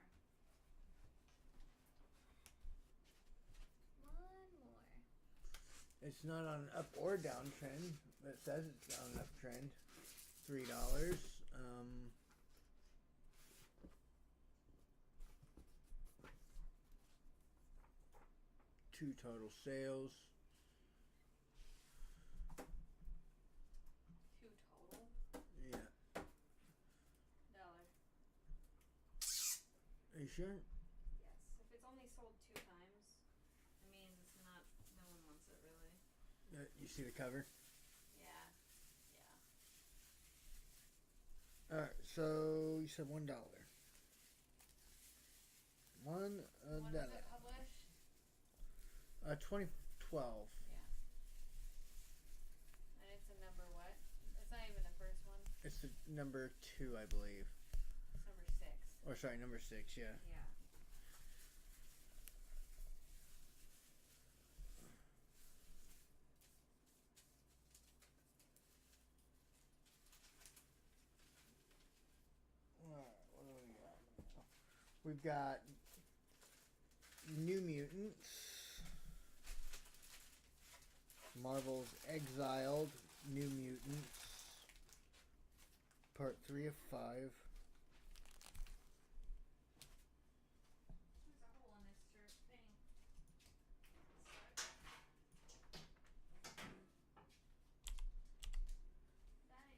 It's not on an up or down trend, but it says it's on an uptrend. $3. Two total sales. Yeah. $1. Are you sure? Yes. If it's only sold 2 times, it means it's not. No one wants it really. You see the cover? Yeah. All right. So you said $1. When was it published? 2012. Yeah. And it's a number what? It's not even the first one. It's the number 2, I believe. It's number 6. Or sorry, number 6. Yeah. Yeah. What do we got? We've got New Mutants, Marvel's Exiled, New Mutants, Part 3 of 5. There's a hole in this shirt thing. Dang.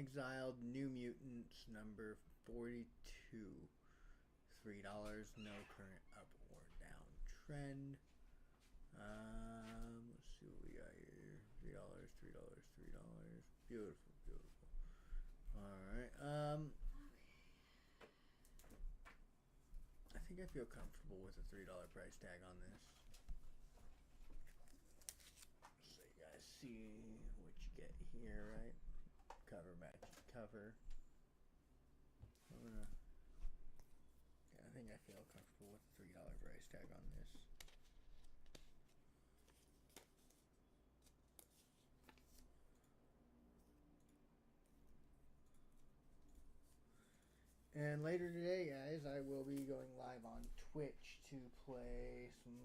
Exiled New Mutants number 42. $3. No current up or down trend. Let's see what we got here. $3, $3, $3. Beautiful, beautiful. Alright. I think I feel comfortable with a $3 price tag on this. So you guys see what you get here, right? Cover matches cover. I think I feel comfortable with a $3 price tag on this. And later today, guys, I will be going live on Twitch to play some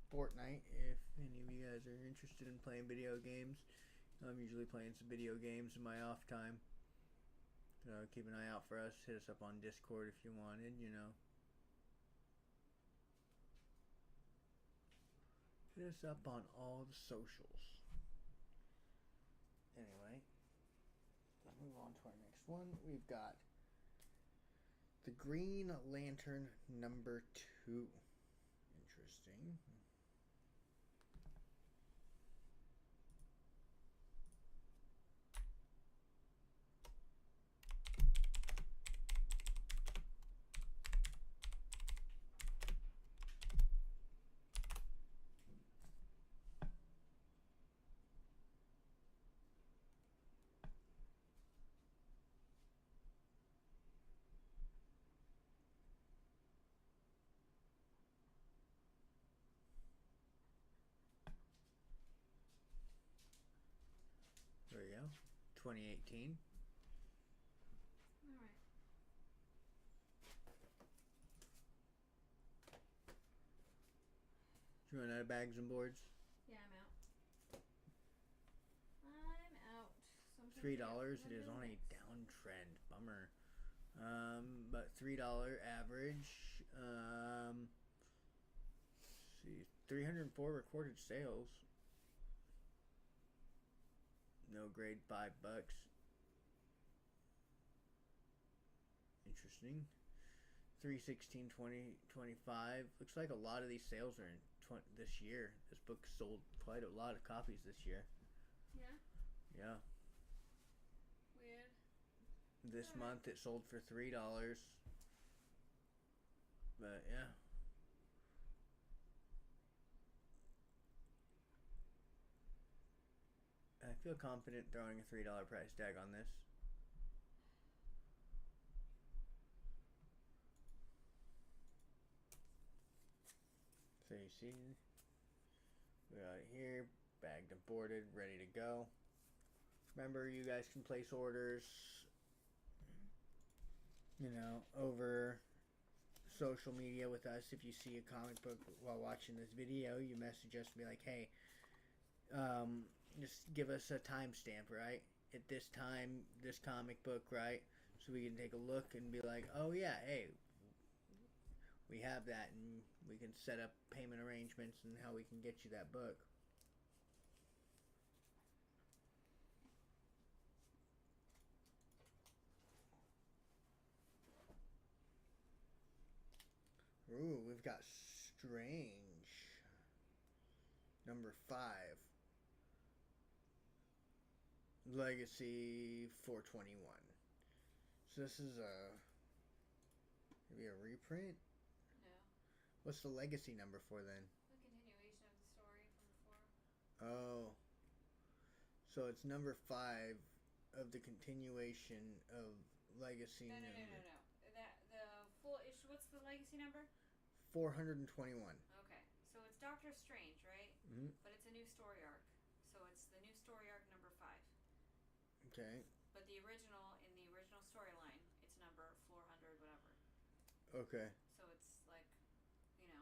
Fortnite. If any of you guys are interested in playing video games, I'm usually playing some video games in my off time. So keep an eye out for us. Hit us up on Discord if you wanted, you know. Hit us up on all the socials. Anyway, let's move on to our next one. We've got the Green Lantern number 2. Interesting. There you go. 2018. Alright. You run out of bags and boards? Yeah, I'm out. I'm out. So $3. It is on a downtrend. Bummer. But $3 average. Let's see, 304 recorded sales. No grade, $5. Interesting. 3/16/2025. Looks like a lot of these sales are in this year. This book sold quite a lot of copies this year. Yeah. Yeah. Weird. This month it sold for $3. But yeah. I feel confident throwing a $3 price tag on this. So you see, we got it here, bagged and boarded, ready to go. Remember, you guys can place orders, you know, over social media with us. If you see a comic book while watching this video, you message us and be like, hey, just give us a timestamp, right? At this time, this comic book, right? So we can take a look and be like, oh yeah, hey, we have that, and we can set up payment arrangements and how we can get you that book. Ooh, we've got Strange number 5. Legacy 421. So this is maybe a reprint? No. What's the legacy number for then? The continuation of the story from before. Oh. So it's number 5 of the continuation of Legacy No. number. That the full issue. What's the legacy number? 421. Okay, so it's Doctor Strange, right? Mm-hmm. But it's a new story arc. So it's the new story arc number 5. Okay. But in the original storyline, it's number 400 whatever. Okay. So it's like, you know.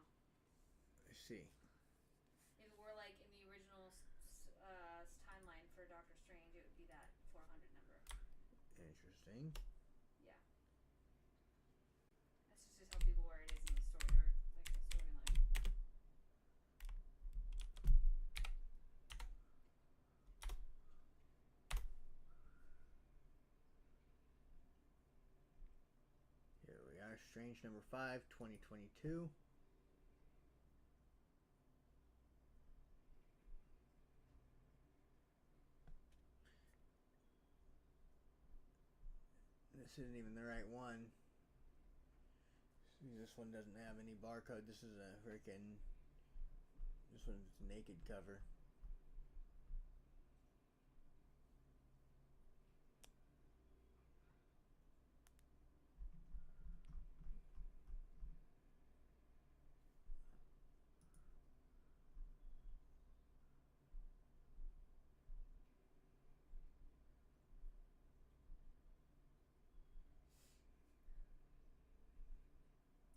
I see. If it were like in the original timeline for Doctor Strange, it would be that 400 number. Interesting. Yeah. That's just to tell people where it is in the story arc, like the storyline. Strange number 5, 2022. This isn't even the right one. See, this one doesn't have any barcode. This is a freaking... This one's a naked cover.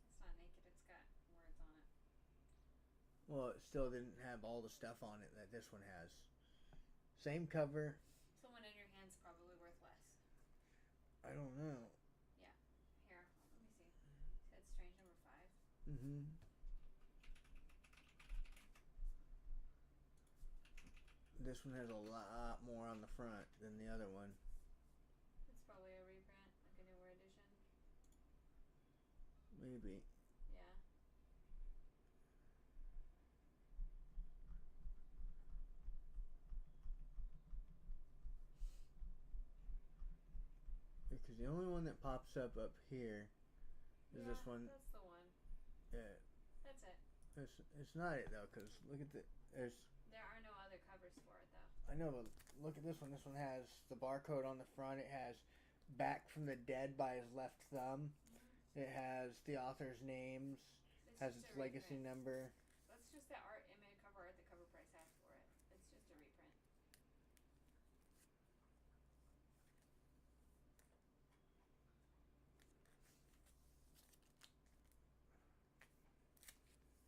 It's not naked, it's got words on it. Well, it still didn't have all the stuff on it that this one has. Same cover. So one in your hand's probably worth less. I don't know. Yeah. Here, let me see. It's Strange number 5. Mm-hmm. This one has a lot more on the front than the other one. It's probably a reprint, like a newer edition. Maybe. Yeah. Because the only one that pops up here is this one. That's the one. Yeah. That's it. It's not it though, because look at there are no other covers for it though. I know, but look at this one. This one has the barcode on the front. It has "Back from the Dead" by his left thumb. Mm-hmm. It has the author's names. Has its legacy number. That's just the art image cover art the cover price has for it. It's just a reprint.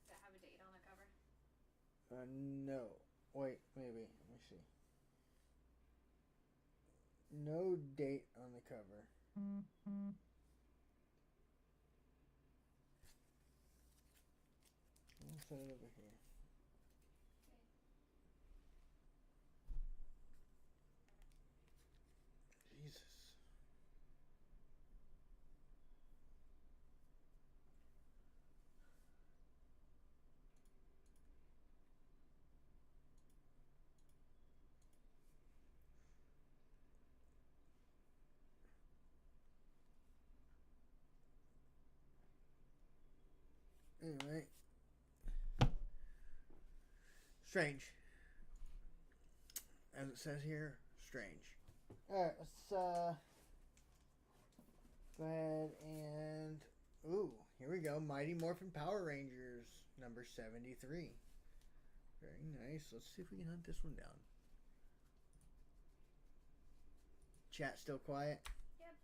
Does it have a date on the cover? No. Wait, maybe. Let me see. No date on the cover. I'll set it over here. Okay. Jesus. Anyway. Strange. As it says here, strange. Alright, let's go ahead and... Ooh, here we go. Mighty Morphin Power Rangers, number 73. Very nice. Let's see if we can hunt this one down. Chat still quiet? Yep.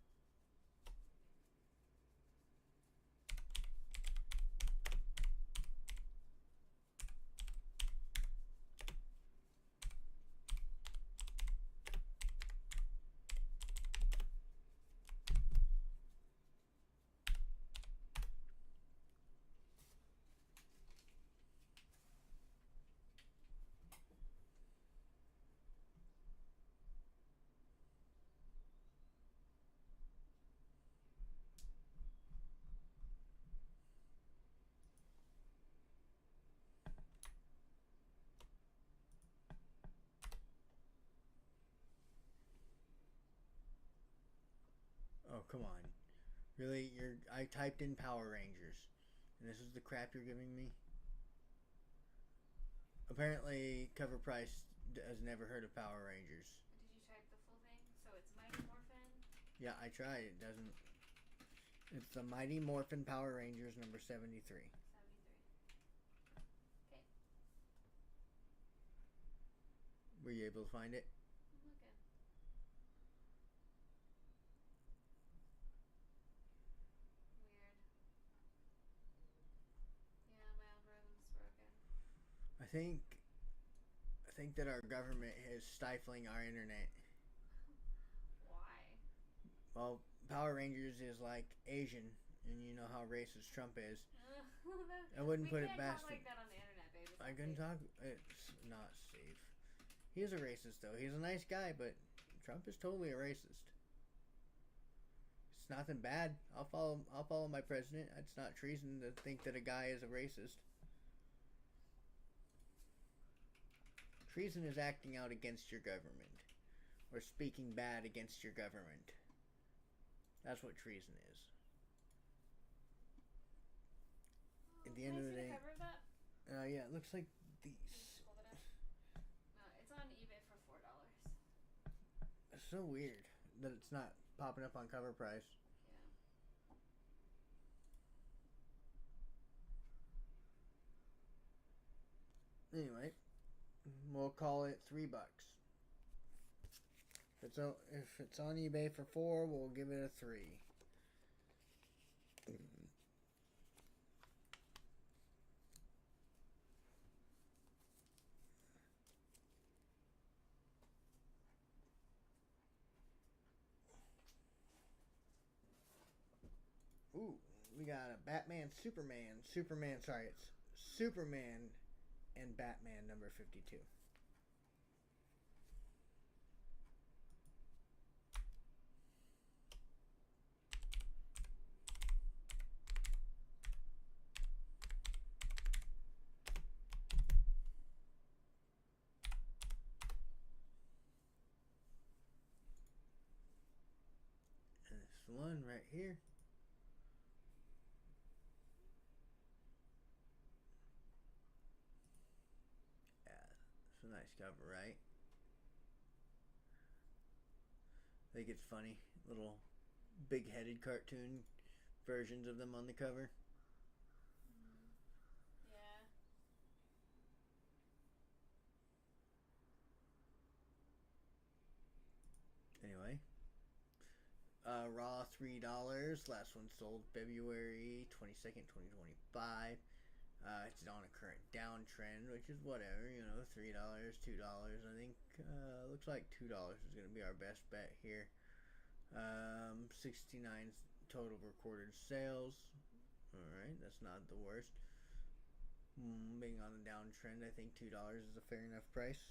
Oh, come on. Really? I typed in Power Rangers, and this is the crap you're giving me? Apparently, Cover Price has never heard of Power Rangers. Did you type the full thing? So it's Mighty Morphin? Yeah, I tried. It doesn't... It's the Mighty Morphin Power Rangers, number 73. 73. Okay. Were you able to find it? I'm looking. Weird. Yeah, my algorithm's broken. I think that our government is stifling our internet. Why? Well, Power Rangers is like Asian, and you know how racist Trump is. I wouldn't put it past him. We can't talk like that on the internet, baby. I couldn't talk. It's not safe. He is a racist, though. He's a nice guy, but Trump is totally a racist. It's nothing bad. I'll follow my president. It's not treason to think that a guy is a racist. Treason is acting out against your government or speaking bad against your government. That's what treason is. At the end of the day, Can I see the cover of that? Yeah, it looks like these. Just hold it up. It's on eBay for $4. It's so weird that it's not popping up on cover price. Yeah. Anyway, we'll call it $3. If it's on eBay for $4, we'll give it a 3. Ooh, we got a Batman, Superman, sorry, it's Superman and Batman number 52. And this one right here. It's a nice cover, right? I think it's funny. Little big-headed cartoon versions of them on the cover. Yeah. Anyway. Raw $3. Last one sold February 22nd, 2025. It's on a current downtrend, which is whatever, $3, $2. I think looks like $2 is going to be our best bet here. 69 total recorded sales. Alright, that's not the worst. Being on the downtrend, I think $2 is a fair enough price.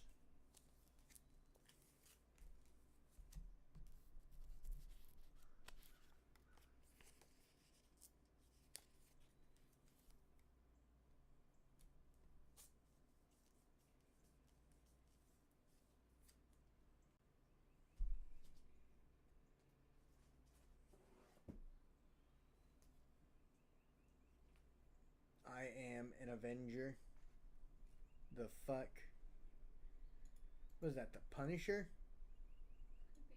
I am an Avenger. The fuck? Was that the Punisher? Could be.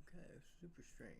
Okay, super strange.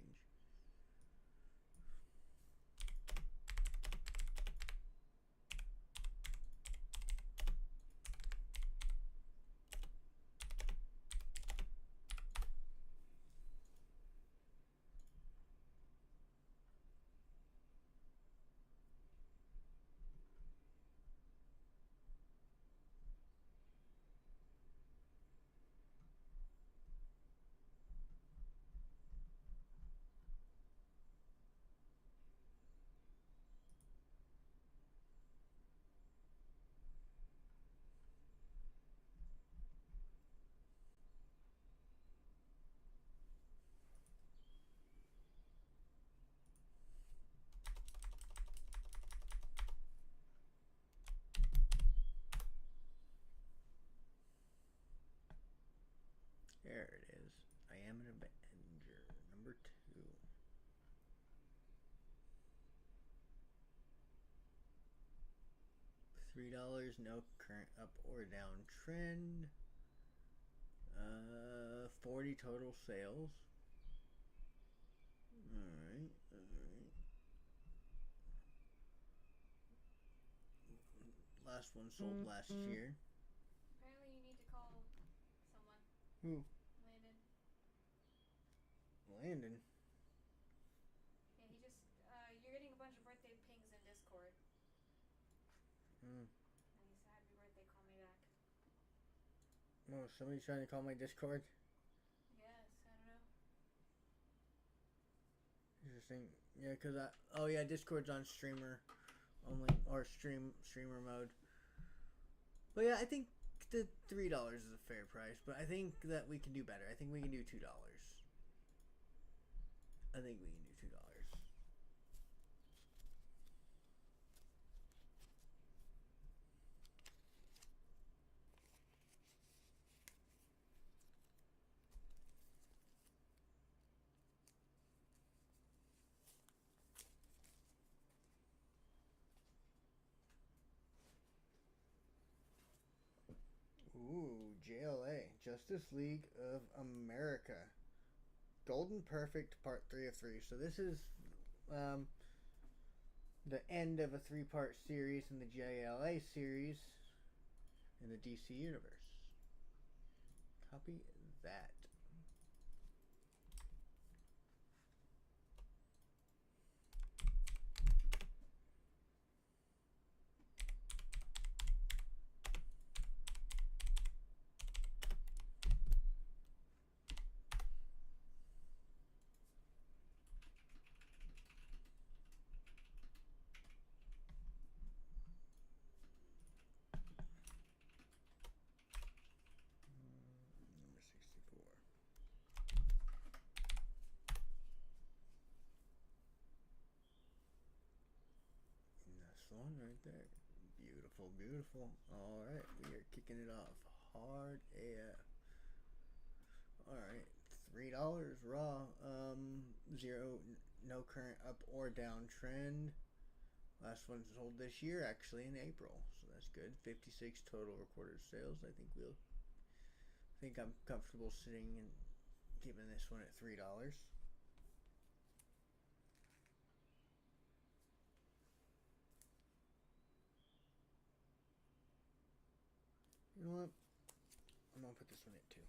There it is. I am an Avenger. Number 2. $3, no current up or down trend. 40 total sales. Alright. Last one sold last year. Apparently you need to call someone. Who? Landon. Landon? Yeah, he just, you're getting a bunch of birthday pings in Discord. Hmm. And he said, happy birthday, call me back. Oh, somebody's trying to call my Discord? Yes, I don't know. interesting. Yeah, because Discord's on streamer only, or streamer mode. But yeah, I think the $3 is a fair price, but I think that we can do better. I think we can do $2. I think we can do $2. Ooh, JLA, Justice League of America. Golden Perfect Part 3 of 3. So this is the end of a 3-part series in the JLA series in the DC universe. Copy that. Number 64. And that's the one right there. Beautiful, beautiful. Alright, we are kicking it off hard AF. Alright, $3 raw. Zero, no current up or down trend. Last one sold this year, actually in April, so that's good. 56 total recorded sales. I think I'm comfortable sitting and giving this one at $3. You know what? I'm gonna put this one at 2.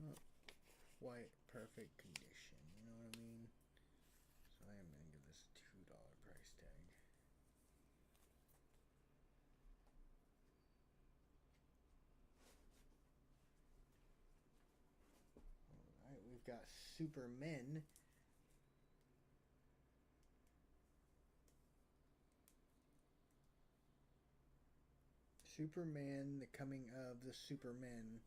Not quite perfect condition, you know what I mean? So I am gonna give this a $2 price tag. Alright, we've got Supermen. Superman, the coming of the Supermen.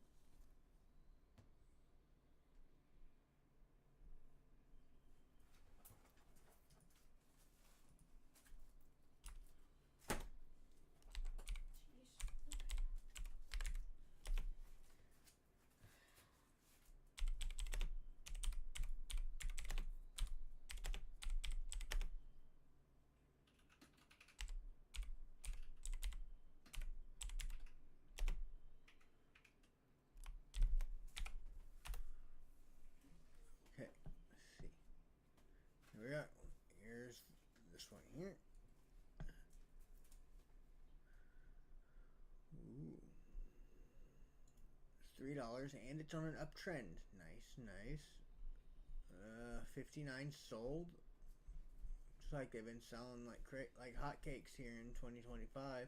Here we go. Here's this one here. Ooh. It's $3 and it's on an uptrend. Nice, nice. 59 sold. Looks like they've been selling like hotcakes here in 2025.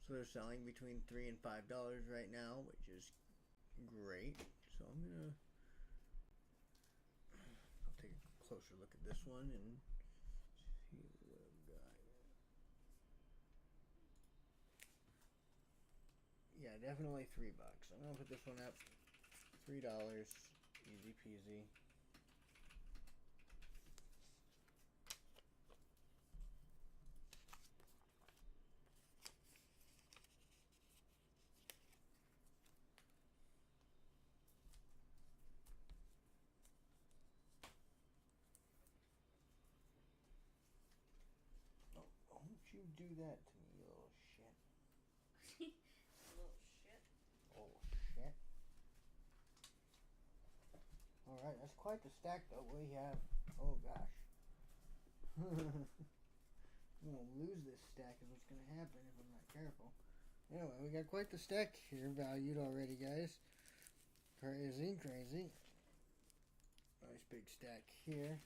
So they're selling between $3 and $5 right now, which is great. So I'll take a closer look at this one and see what I've got. Yeah, definitely $3. I'm gonna put this one up. $3, easy peasy. You do that to me, you little shit. Little shit. Oh shit. Alright, that's quite the stack though. We have, oh gosh. I'm gonna lose this stack is what's gonna happen if I'm not careful. Anyway, we got quite the stack here valued already, guys. Crazy, crazy. Nice big stack here.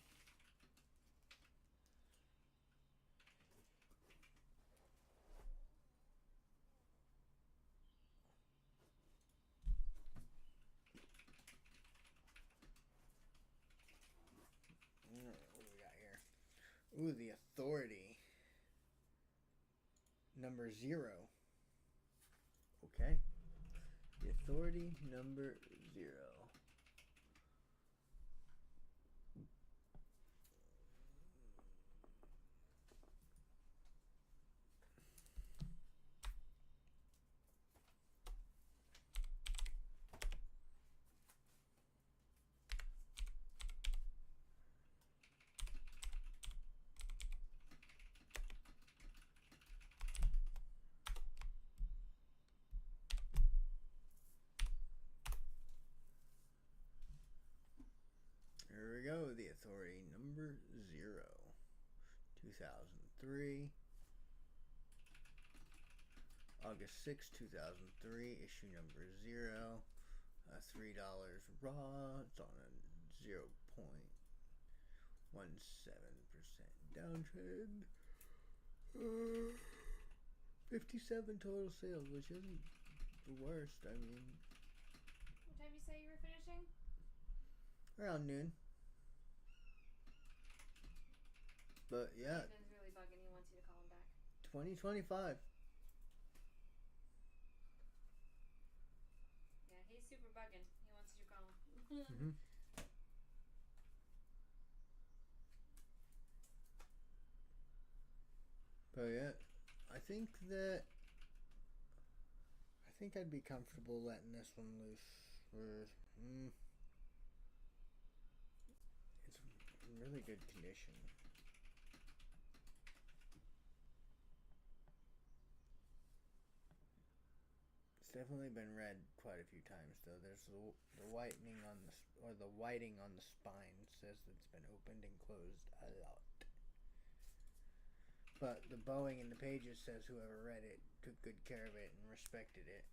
Ooh, the Authority. Number 0. Okay. The Authority number 0. Here we go, The Authority number 0. 2003. August 6, 2003, issue number 0. $3 raw. It's on a 0.17% downtrend. 57 total sales, which isn't the worst. I mean, What time you say you were finishing? around noon. But yeah, Nathan's really bugging. He wants you to call him back. 2025. Yeah, he's super bugging. He wants you to call him. Mm-hmm. But yeah, I think I'd be comfortable letting this one loose for. It's in really good condition. It's definitely been read quite a few times, though. There's the whitening on the whiting on the spine says that it's been opened and closed a lot. But the bowing in the pages says whoever read it took good care of it and respected it.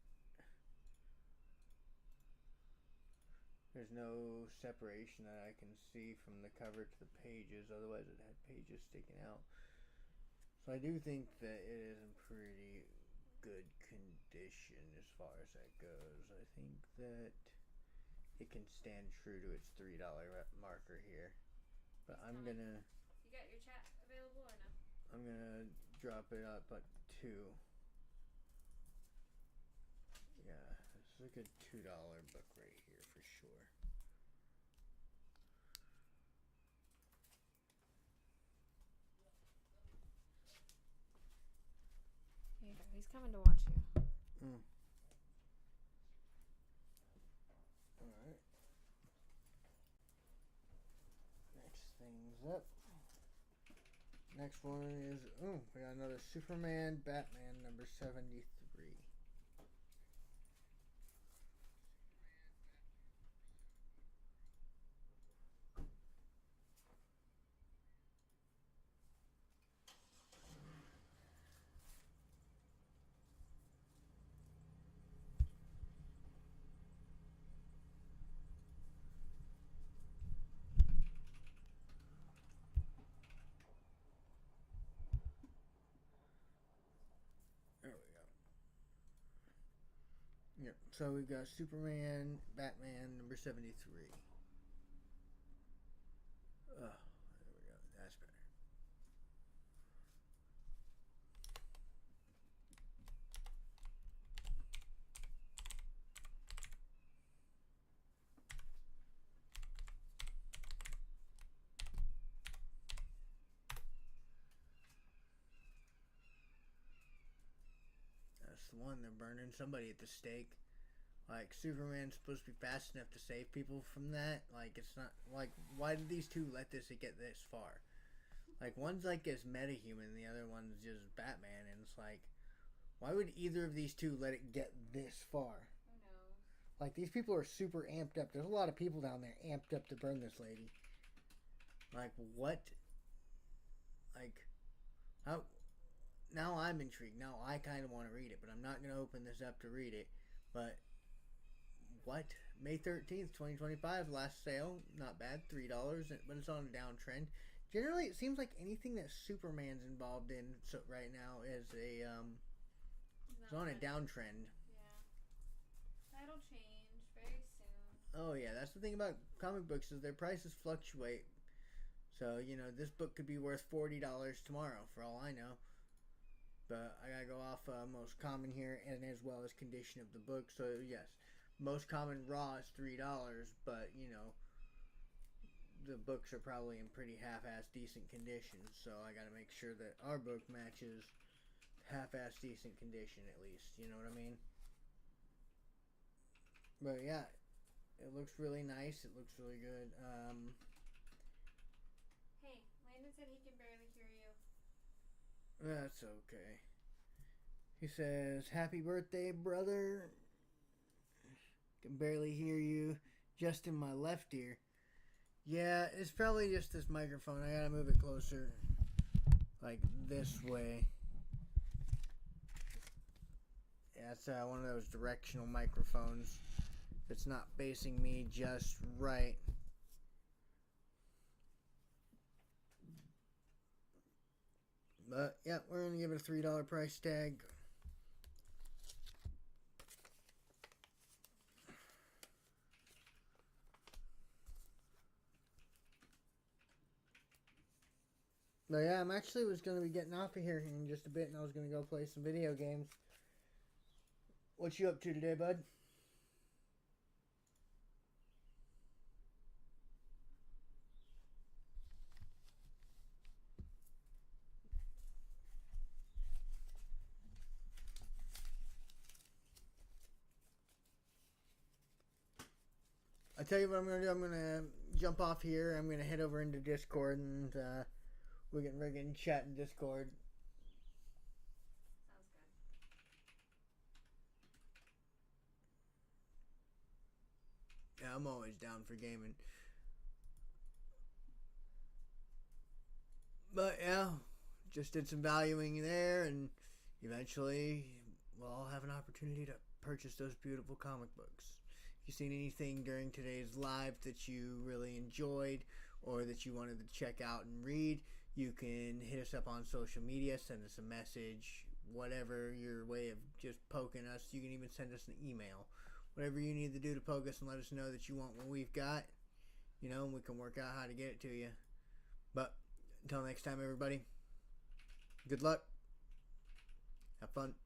There's no separation that I can see from the cover to the pages, otherwise it had pages sticking out. So I do think that it is in pretty good condition as far as that goes. I think that it can stand true to its $3 marker here. But I'm gonna... You got your chat available or no? I'm gonna drop it up at 2. Yeah, this is a good $2 book right here for sure. Here you go. He's coming to watch you. Alright. Next thing's up. Next one is, we got another Superman, Batman number 73. There we go. Yep, so we got Superman, Batman number 73. There we go. That's better. That's the one. They're burning somebody at the stake. Like, Superman's supposed to be fast enough to save people from that. Like, it's not... Like, why did these two let this get this far? Like, one's like as metahuman, the other one's just Batman, and it's like, why would either of these two let it get this far? Who knows? Like, these people are super amped up. There's a lot of people down there amped up to burn this lady. Like, what? Like, how... Now I'm intrigued. Now I kind of want to read it, but I'm not going to open this up to read it. But, what? May 13th, 2025, last sale. Not bad, $3, but it's on a downtrend. Generally, it seems like anything that Superman's involved in right now is it's on a downtrend. Yeah. That'll change very soon. Oh, yeah, that's the thing about comic books is their prices fluctuate. So, you know, this book could be worth $40 tomorrow, for all I know. But I gotta go off most common here, and as well as condition of the book. So, yes, most common raw is $3, but, you know, the books are probably in pretty half-ass decent condition. So I gotta make sure that our book matches half-ass decent condition, at least. You know what I mean? But, yeah, it looks really nice. It looks really good. Hey, Landon said he can barely hear you. That's okay. He says, "Happy birthday, brother." Can barely hear you. Just in my left ear. Yeah, it's probably just this microphone. I gotta move it closer. Like this way. Yeah, it's one of those directional microphones. It's not facing me just right. But, yeah, we're going to give it a $3 price tag. But, yeah, I'm actually was going to be getting off of here in just a bit, and I was going to go play some video games. What you up to today, bud? I tell you what I'm going to do. I'm going to jump off here. I'm going to head over into Discord, and we're getting chat in Discord. Sounds good. Yeah, I'm always down for gaming. But yeah, just did some valuing there, and eventually we'll all have an opportunity to purchase those beautiful comic books. If you've seen anything during today's live that you really enjoyed or that you wanted to check out and read, you can hit us up on social media, send us a message, whatever your way of just poking us. You can even send us an email. Whatever you need to do to poke us and let us know that you want what we've got, you know, and we can work out how to get it to you. But until next time, everybody, good luck. Have fun.